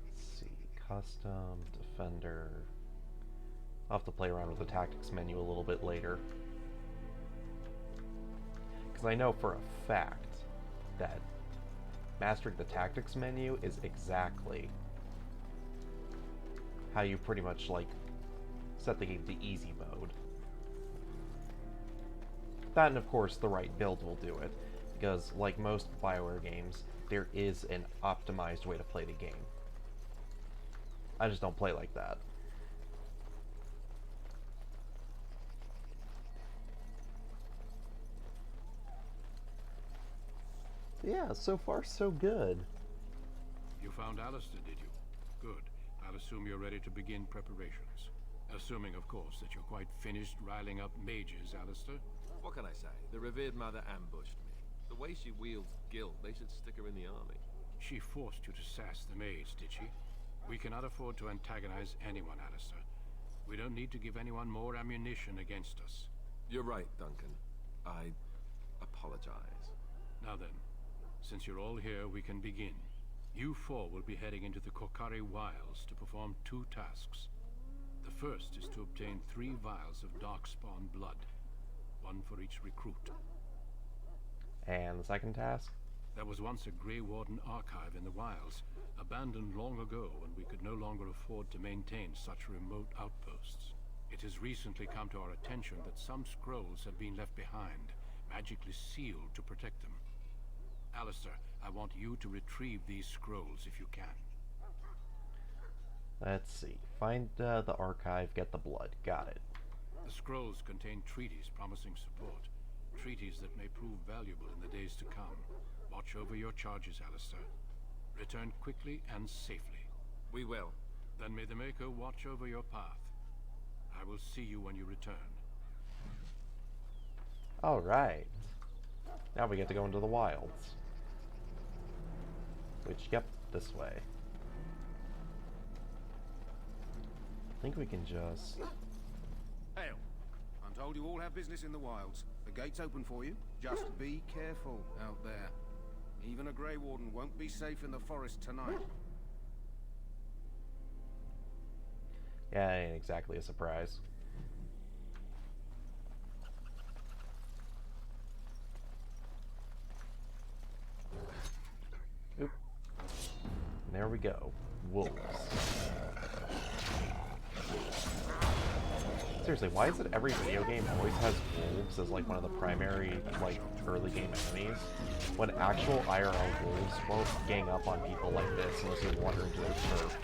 Let's see, custom, defender. I'll have to play around with the tactics menu a little bit later. Because I know for a fact that mastering the tactics menu is exactly how you pretty much, like, set the game to easy mode. That and, of course, the right build will do it. Because, like most BioWare games, there is an optimized way to play the game. I just don't play like that. Yeah, so far so good. You found Alistair, did you? Good. I'll assume you're ready to begin preparations. Assuming, of course, that you're quite finished riling up mages, Alistair. What can I say? The revered mother ambushed me. The way she wields guilt, they should stick her in the army. She forced you to sass the maids, did she? We cannot afford to antagonize anyone, Alistair. We don't need to give anyone more ammunition against us. You're right, Duncan. I apologize. Now then, since you're all here, we can begin. You four will be heading into the Kokari Wilds to perform 2 tasks. The first is to obtain 3 vials of Darkspawn blood, 1 for each recruit. And the second task? There was once a Grey Warden archive in the wilds, abandoned long ago when we could no longer afford to maintain such remote outposts. It has recently come to our attention that some scrolls have been left behind, magically sealed to protect them. Alistair, I want you to retrieve these scrolls if you can. Let's see. Find the archive, get the blood. Got it. The scrolls contain treaties promising support. Treaties that may prove valuable in the days to come. Watch over your charges, Alistair. Return quickly and safely. We will. Then may the Maker watch over your path. I will see you when you return. Alright. Now we get to go into the wilds. Which, yep, this way. I think we can just... Hail. I'm told you all have business in the wilds. The gate's open for you. Just be careful out there. Even a Grey Warden won't be safe in the forest tonight. Yeah, it ain't exactly a surprise. Oop. And there we go. Wolves. Seriously, why is it every video game always has wolves as like one of the primary like early game enemies? When actual IRL wolves won't gang up on people like this unless you wander into their turf.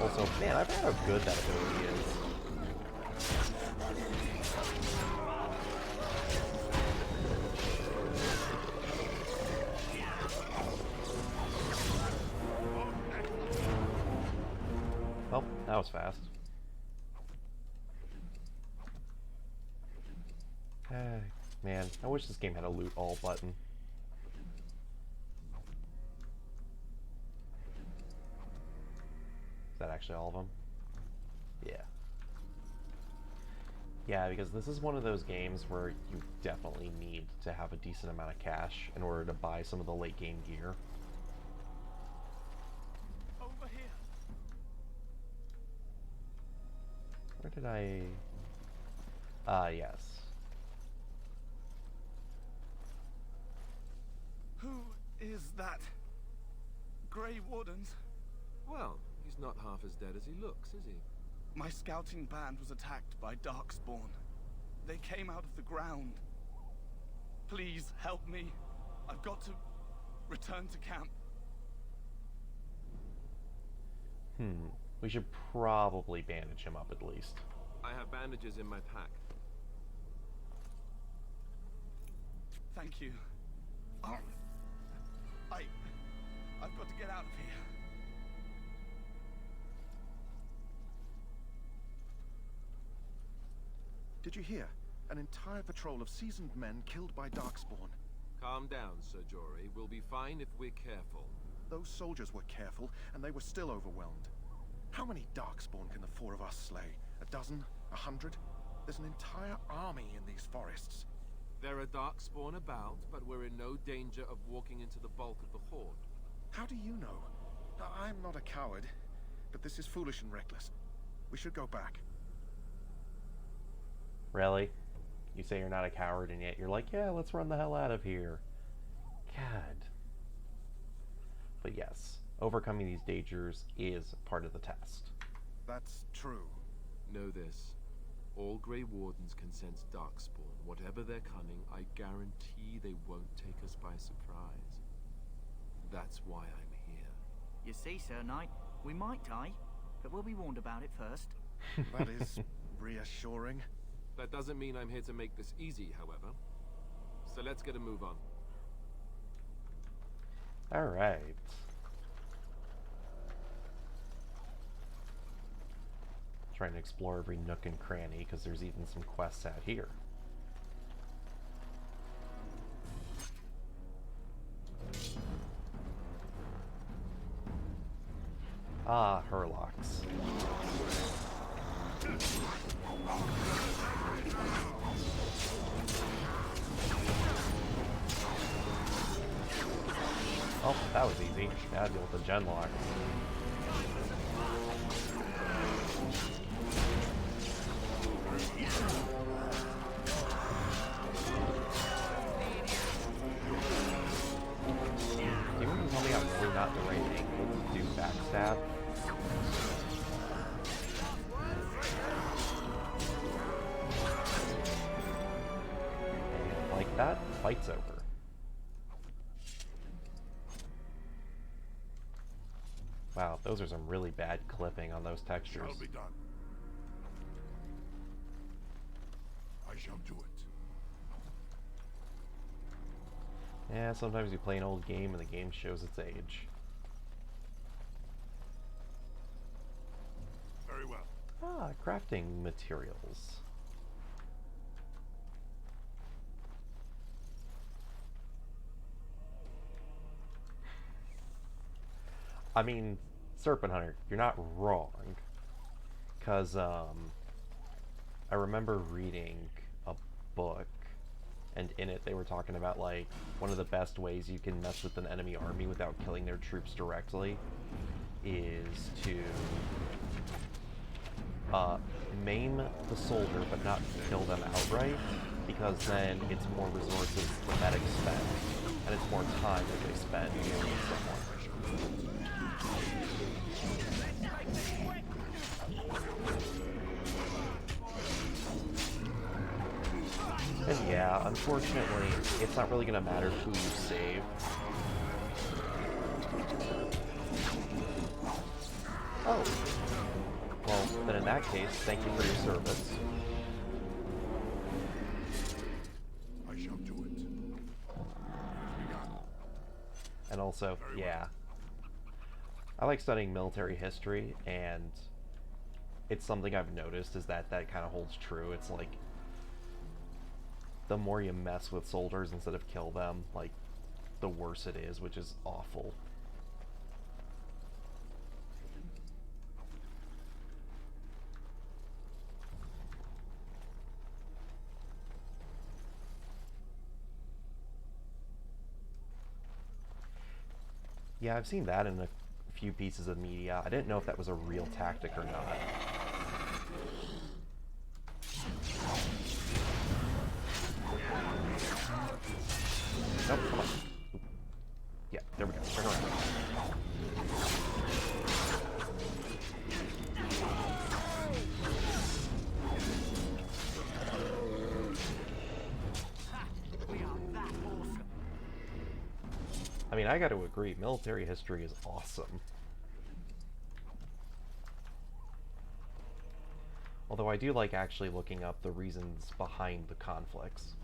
Also, man, I forgot how good that ability is. Oh, that was fast. Man, I wish this game had a loot all button. Is that actually all of them? Yeah. Yeah, because this is one of those games where you definitely need to have a decent amount of cash in order to buy some of the late game gear. Over here. Where did I... yes. Who is that? Grey Wardens? Well, he's not half as dead as he looks, is he? My scouting band was attacked by Darkspawn. They came out of the ground. Please help me. I've got to return to camp. We should probably bandage him up at least. I have bandages in my pack. Thank you. I've got to get out of here. Did you hear? An entire patrol of seasoned men killed by Darkspawn. Calm down, Sir Jory. We'll be fine if we're careful. Those soldiers were careful, and they were still overwhelmed. How many Darkspawn can the four of us slay? A dozen? 100? There's an entire army in these forests. There are Darkspawn about, but we're in no danger of walking into the bulk of the Horde. How do you know? I'm not a coward, but this is foolish and reckless. We should go back. Really? You say you're not a coward, and yet you're like, yeah, let's run the hell out of here. God. But yes, overcoming these dangers is part of the test. That's true. Know this. All Grey Wardens can sense Darkspawn. Whatever their cunning, I guarantee they won't take us by surprise. That's why I'm here. You see, Sir Knight, we might die, but we'll be warned about it first. That is reassuring. That doesn't mean I'm here to make this easy, however. So let's get a move on. Alright. Trying to explore every nook and cranny, because there's even some quests out here. Ah, Hurlocks. Oh, that was easy. Now deal with the Genlocks. You can tell me I'm really not the right angle to do backstab. Like that, fight's over. Wow, those are some really bad clipping on those textures. Shall be done. I shall do it. Yeah, sometimes you play an old game and the game shows its age. Very well. Ah, crafting materials. I mean, Serpent Hunter, you're not wrong. Because, I remember reading a book, and in it they were talking about, like, one of the best ways you can mess with an enemy army without killing their troops directly is to maim the soldier but not kill them outright, because then it's more resources the medics spend, and it's more time that they spend healing someone. And yeah, unfortunately, it's not really going to matter who you save. Oh. Well, then in that case, thank you for your service. I shall do it. And also, yeah. I like studying military history, and it's something I've noticed is that that kind of holds true. It's like, the more you mess with soldiers instead of kill them, like, the worse it is, which is awful. Yeah, I've seen that in a few pieces of media. I didn't know if that was a real tactic or not. Nope, come on. Yeah, there we go. Turn around. I mean, I got to agree, military history is awesome. Although I do like actually looking up the reasons behind the conflicts.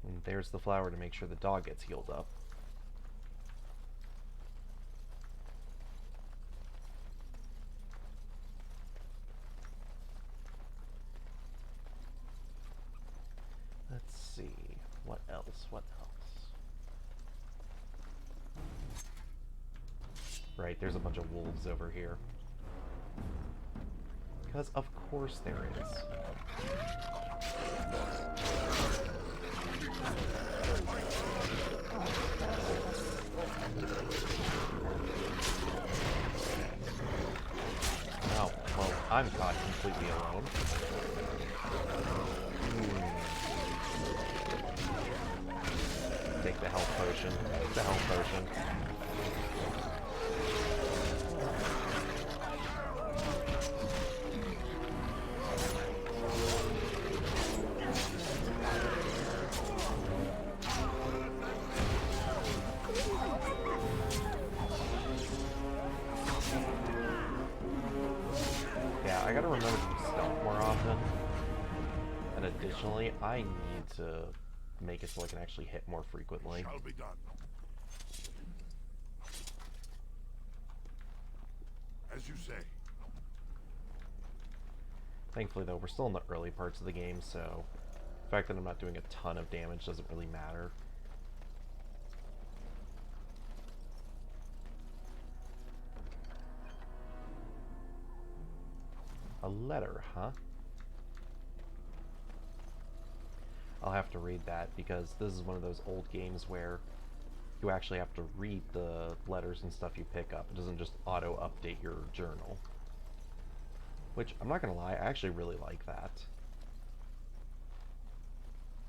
And there's the flower to make sure the dog gets healed up. Let's see. What else? What else? Right, there's a bunch of wolves over here. Because of course there is. Oh, well, I'm caught completely alone. Take the health potion. Take the health potion. Yeah, I gotta remember to stealth more often. And additionally, I need to make it so I can actually hit more frequently. Shall be done. As you say. Thankfully, though, we're still in the early parts of the game, so the fact that I'm not doing a ton of damage doesn't really matter. A letter, huh? I'll have to read that, because this is one of those old games where you actually have to read the letters and stuff you pick up. It doesn't just auto-update your journal. Which, I'm not gonna lie, I actually really like that.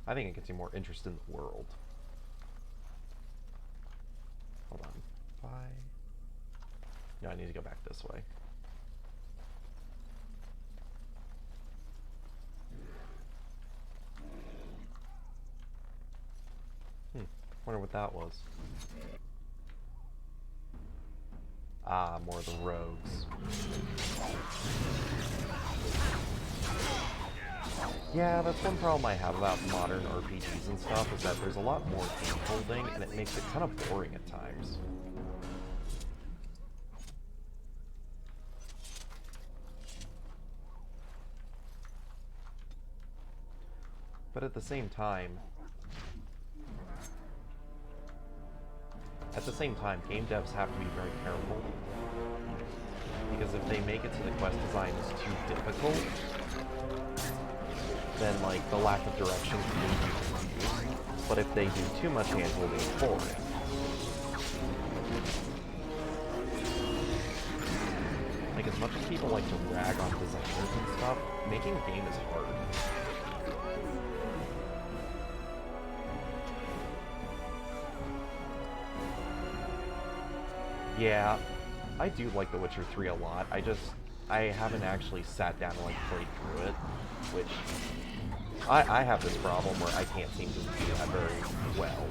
I think it gets you more interested in the world. Hold on. Bye. No, I need to go back this way. Wonder what that was. Ah, more of the rogues. Yeah, that's one problem I have about modern RPGs and stuff, is that there's a lot more hand-holding, and it makes it kind of boring at times. But at the same time, game devs have to be very careful, because if they make it so the quest design is too difficult, then, like, the lack of direction can leave you confused. But if they do too much hand-holding for it, like, as much as people like to rag on designers and stuff, making a game is hard. Yeah, I do like The Witcher 3 a lot. I haven't actually sat down and, like, played through it, which I have this problem where I can't seem to do that very well.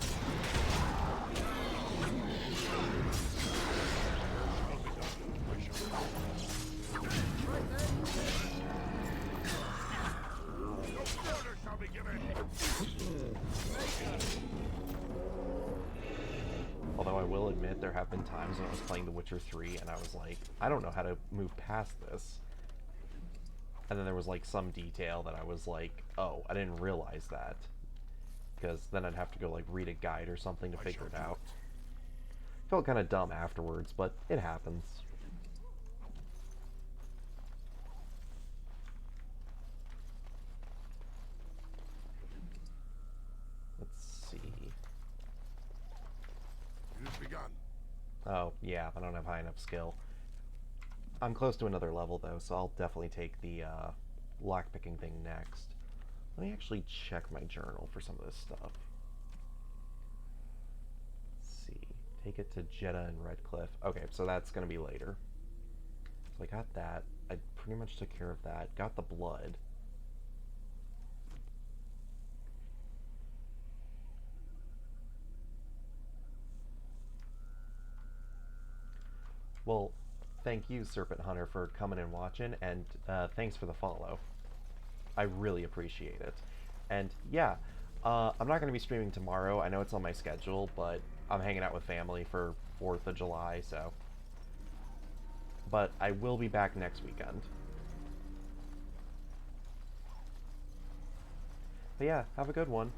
Although I will admit, there have been times when I was playing The Witcher 3 and I was like, I don't know how to move past this. And then there was like some detail that I was like, oh, I didn't realize that. Because then I'd have to go like read a guide or something to figure it out. Felt kind of dumb afterwards, but it happens. Let's see. It has begun. Oh, yeah, I don't have high enough skill. I'm close to another level, though, so I'll definitely take the lockpicking thing next. Let me actually check my journal for some of this stuff. Let's see. Take it to Jeddah and Redcliffe. Okay, so that's going to be later. So I got that. I pretty much took care of that. Got the blood. Well, thank you, Serpent Hunter, for coming and watching, and thanks for the follow. I really appreciate it. And yeah, I'm not going to be streaming tomorrow. I know it's on my schedule, but I'm hanging out with family for 4th of July, so. But I will be back next weekend. But yeah, have a good one.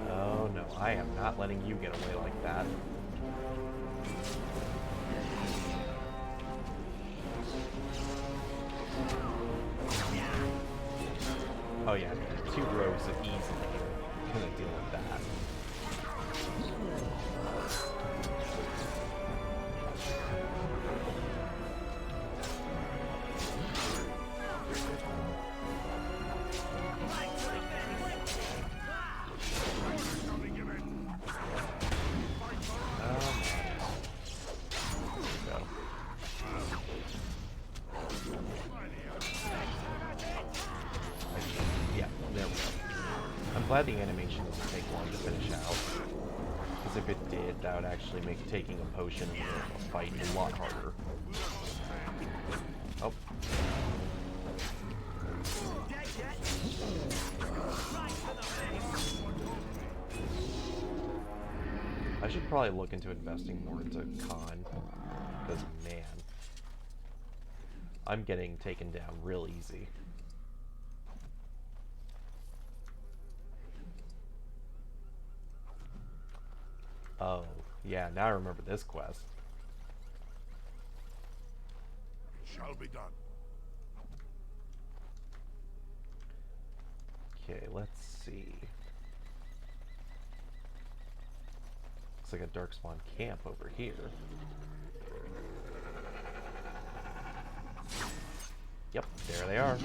Oh no, I am not letting you get away like that. Oh yeah, 2 rows of easy. Gonna deal with that. Glad the animation doesn't take long to finish out. Because if it did, that would actually make taking a potion in a fight a lot harder. Oh. I should probably look into investing more into Khan. Because, man. I'm getting taken down real easy. Oh, yeah, now I remember this quest. It shall be done. Okay, let's see. Looks like a Darkspawn camp over here. Yep, there they are.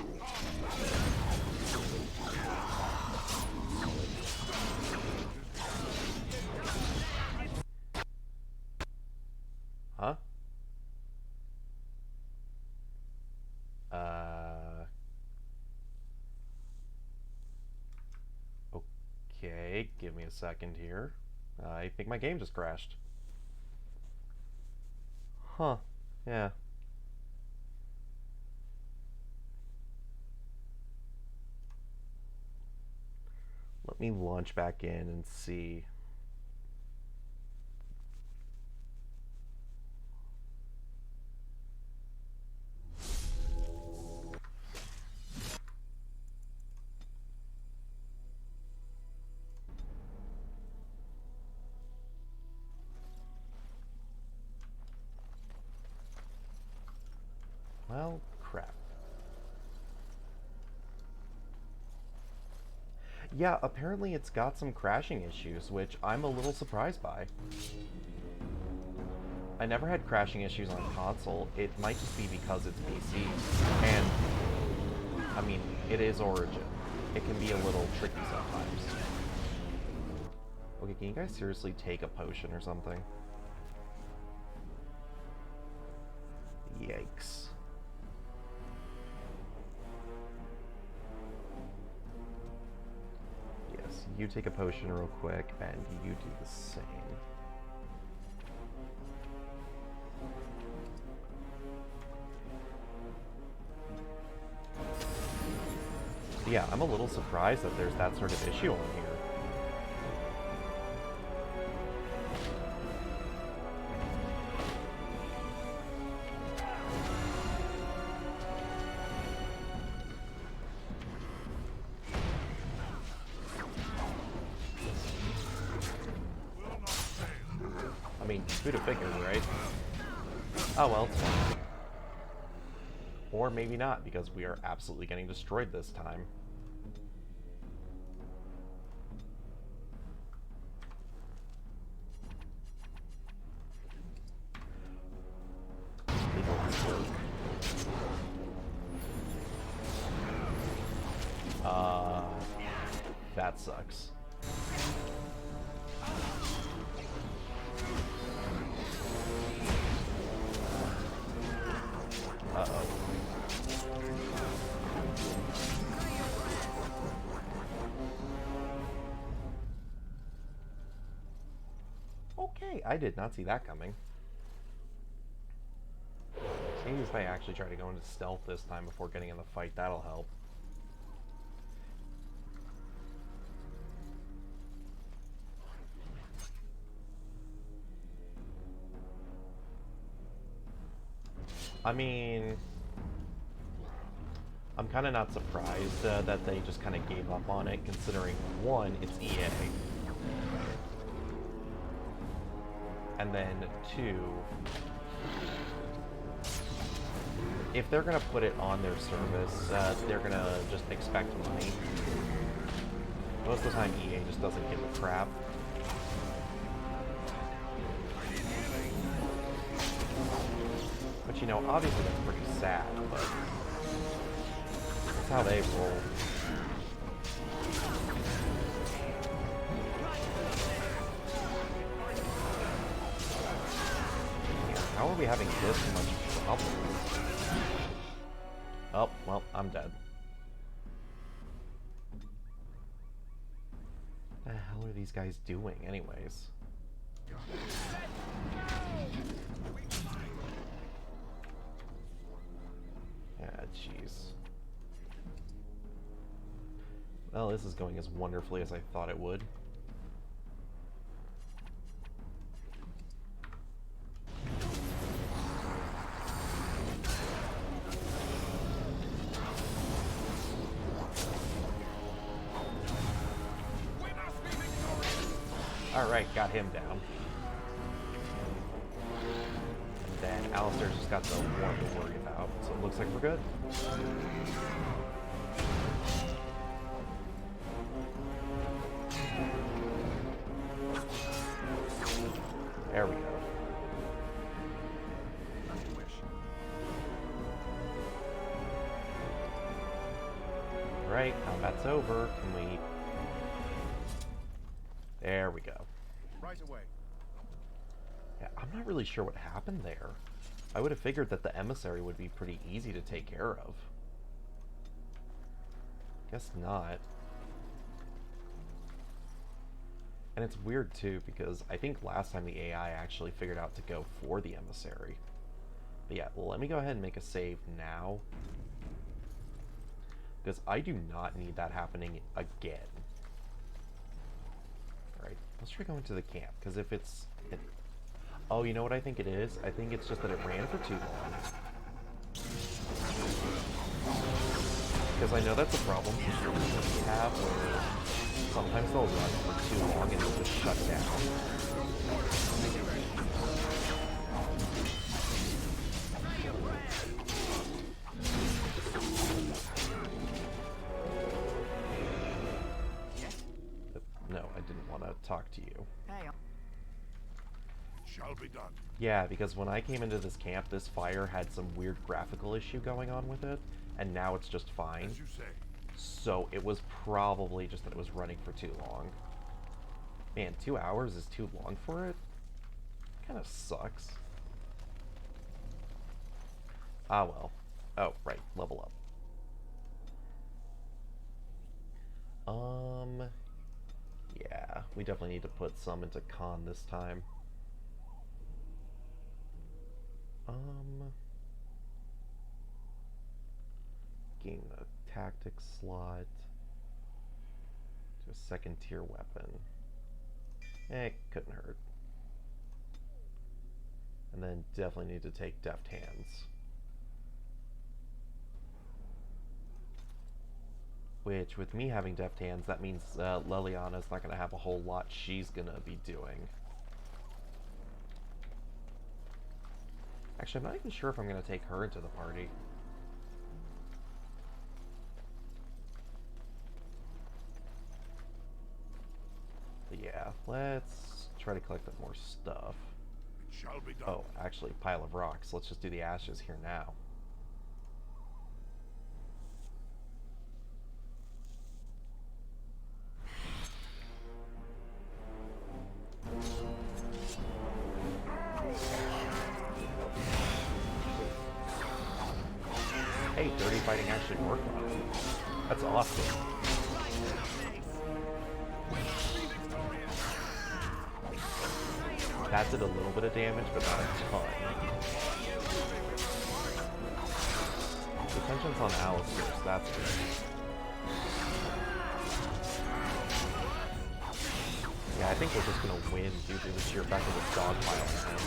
Huh? Okay, give me a second here. I think my game just crashed. Huh, yeah. Let me launch back in and see. Well, crap. Yeah, apparently it's got some crashing issues, which I'm a little surprised by. I never had crashing issues on console. It might just be because it's PC. And, I mean, it is Origin. It can be a little tricky sometimes. Okay, can you guys seriously take a potion or something? Yikes. Yes, you take a potion real quick, and you do the same. Yeah, I'm a little surprised that there's that sort of issue on here. I mean, who'd have figured, right? Oh well, it's fine. Or maybe not, because we are absolutely getting destroyed this time. That sucks. Uh-oh. Okay, I did not see that coming. Maybe if I actually try to go into stealth this time before getting in the fight, that'll help. I mean, I'm kind of not surprised that they just kind of gave up on it, considering, one, it's EA, and then two, if they're going to put it on their service, they're going to just expect money. Most of the time, EA just doesn't give a crap. But, you know, obviously that's pretty sad, but that's how they roll. How are we having this much trouble? Oh, well, I'm dead. What the hell are these guys doing, anyways? Yeah, jeez. Well, this is going as wonderfully as I thought it would. Alright, got him down. And then Alistair's just got the one to worry about, so it looks like we're good. There we go. Alright, combat's over. Can we... There we go. Right away. Yeah, I'm not really sure what happened there. I would have figured that the emissary would be pretty easy to take care of. Guess not. And it's weird too, because I think last time the AI actually figured out to go for the emissary. But yeah, let me go ahead and make a save now. Because I do not need that happening again. Alright, let's try going to the camp, because if it's... Oh, you know what I think it is? I think it's just that it ran for too long. Because I know that's a problem we have, where sometimes they'll run for too long and they'll just shut down. No, I didn't want to talk to you. Shall be done. Yeah, because when I came into this camp, this fire had some weird graphical issue going on with it, and now it's just fine. As you say. So it was probably just that it was running for too long. Man, 2 hours is too long for it? Kind of sucks. Ah, well. Oh, right, level up. Yeah, we definitely need to put some into con this time. Gain a tactics slot to a second tier weapon. It couldn't hurt. And then definitely need to take deft hands. Which, with me having deft hands, that means Leliana's not going to have a whole lot she's going to be doing. Actually, I'm not even sure if I'm going to take her into the party. But yeah, let's try to collect up more stuff. It shall be done. Oh, actually, pile of rocks. Let's just do the ashes here now. Hey, dirty fighting actually worked on it. That's awesome. That did a little bit of damage, but not a ton. The tension's on Alistair, so that's good. Yeah, I think we're just gonna win due to the sheer effect of this dogpile now.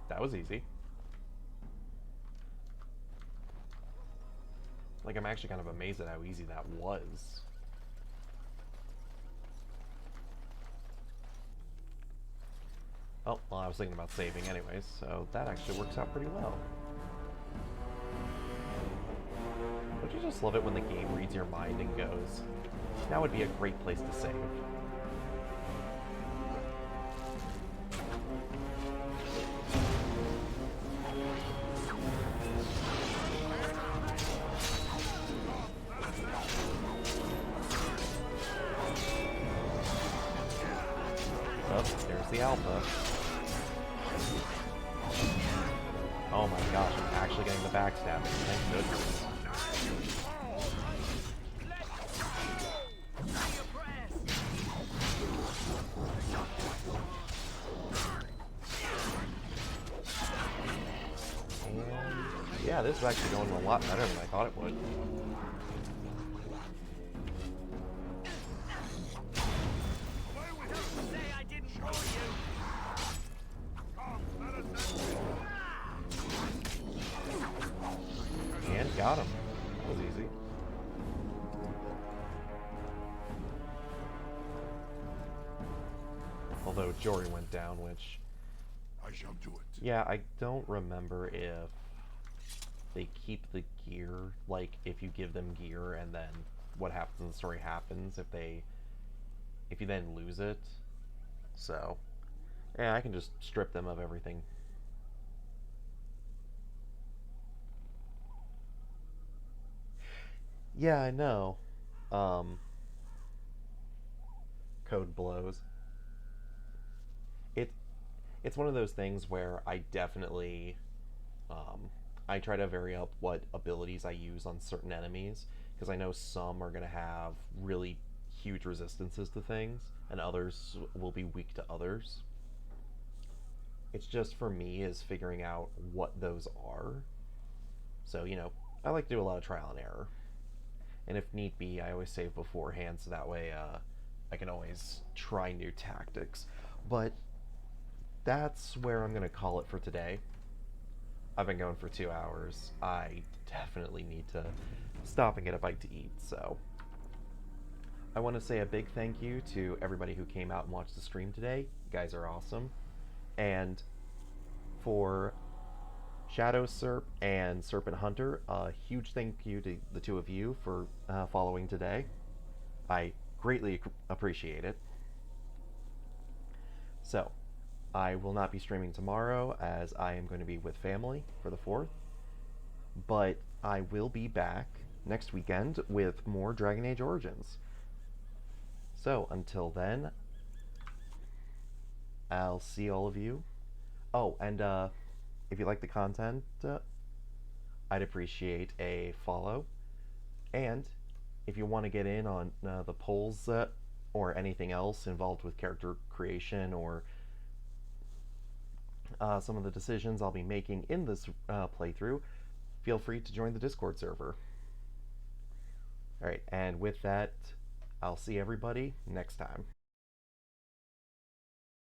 That was easy. Like, I'm actually kind of amazed at how easy that was. Oh, well, I was thinking about saving anyways, so that actually works out pretty well. Don't you just love it when the game reads your mind and goes, that would be a great place to save. Oh, there's the alpha. Oh my gosh, I'm actually getting the backstabbing. Thank goodness. And yeah, this is actually going a lot better than I thought it would. And got him. That was easy. Although Jory went down, which... I shall do it. Yeah, I don't remember if they keep the gear, like if you give them gear and then what happens in the story happens if you then lose it. So, yeah, I can just strip them of everything. Yeah, I know. Code blows. It's one of those things where I definitely I try to vary up what abilities I use on certain enemies, because I know some are going to have really huge resistances to things and others will be weak to others. It's just, for me, is figuring out what those are. So, you know, I like to do a lot of trial and error. And if need be, I always save beforehand, so that way I can always try new tactics. But that's where I'm going to call it for today. I've been going for 2 hours. I definitely need to stop and get a bite to eat, so... I want to say a big thank you to everybody who came out and watched the stream today. You guys are awesome. And for Shadow Serp and Serpent Hunter, a huge thank you to the two of you for following today. I greatly appreciate it. So, I will not be streaming tomorrow as I am going to be with family for the 4th. But I will be back next weekend with more Dragon Age Origins. So, until then, I'll see all of you. Oh, and if you like the content, I'd appreciate a follow. And if you want to get in on the polls or anything else involved with character creation or some of the decisions I'll be making in this playthrough, feel free to join the Discord server. Alright, and with that, I'll see everybody next time.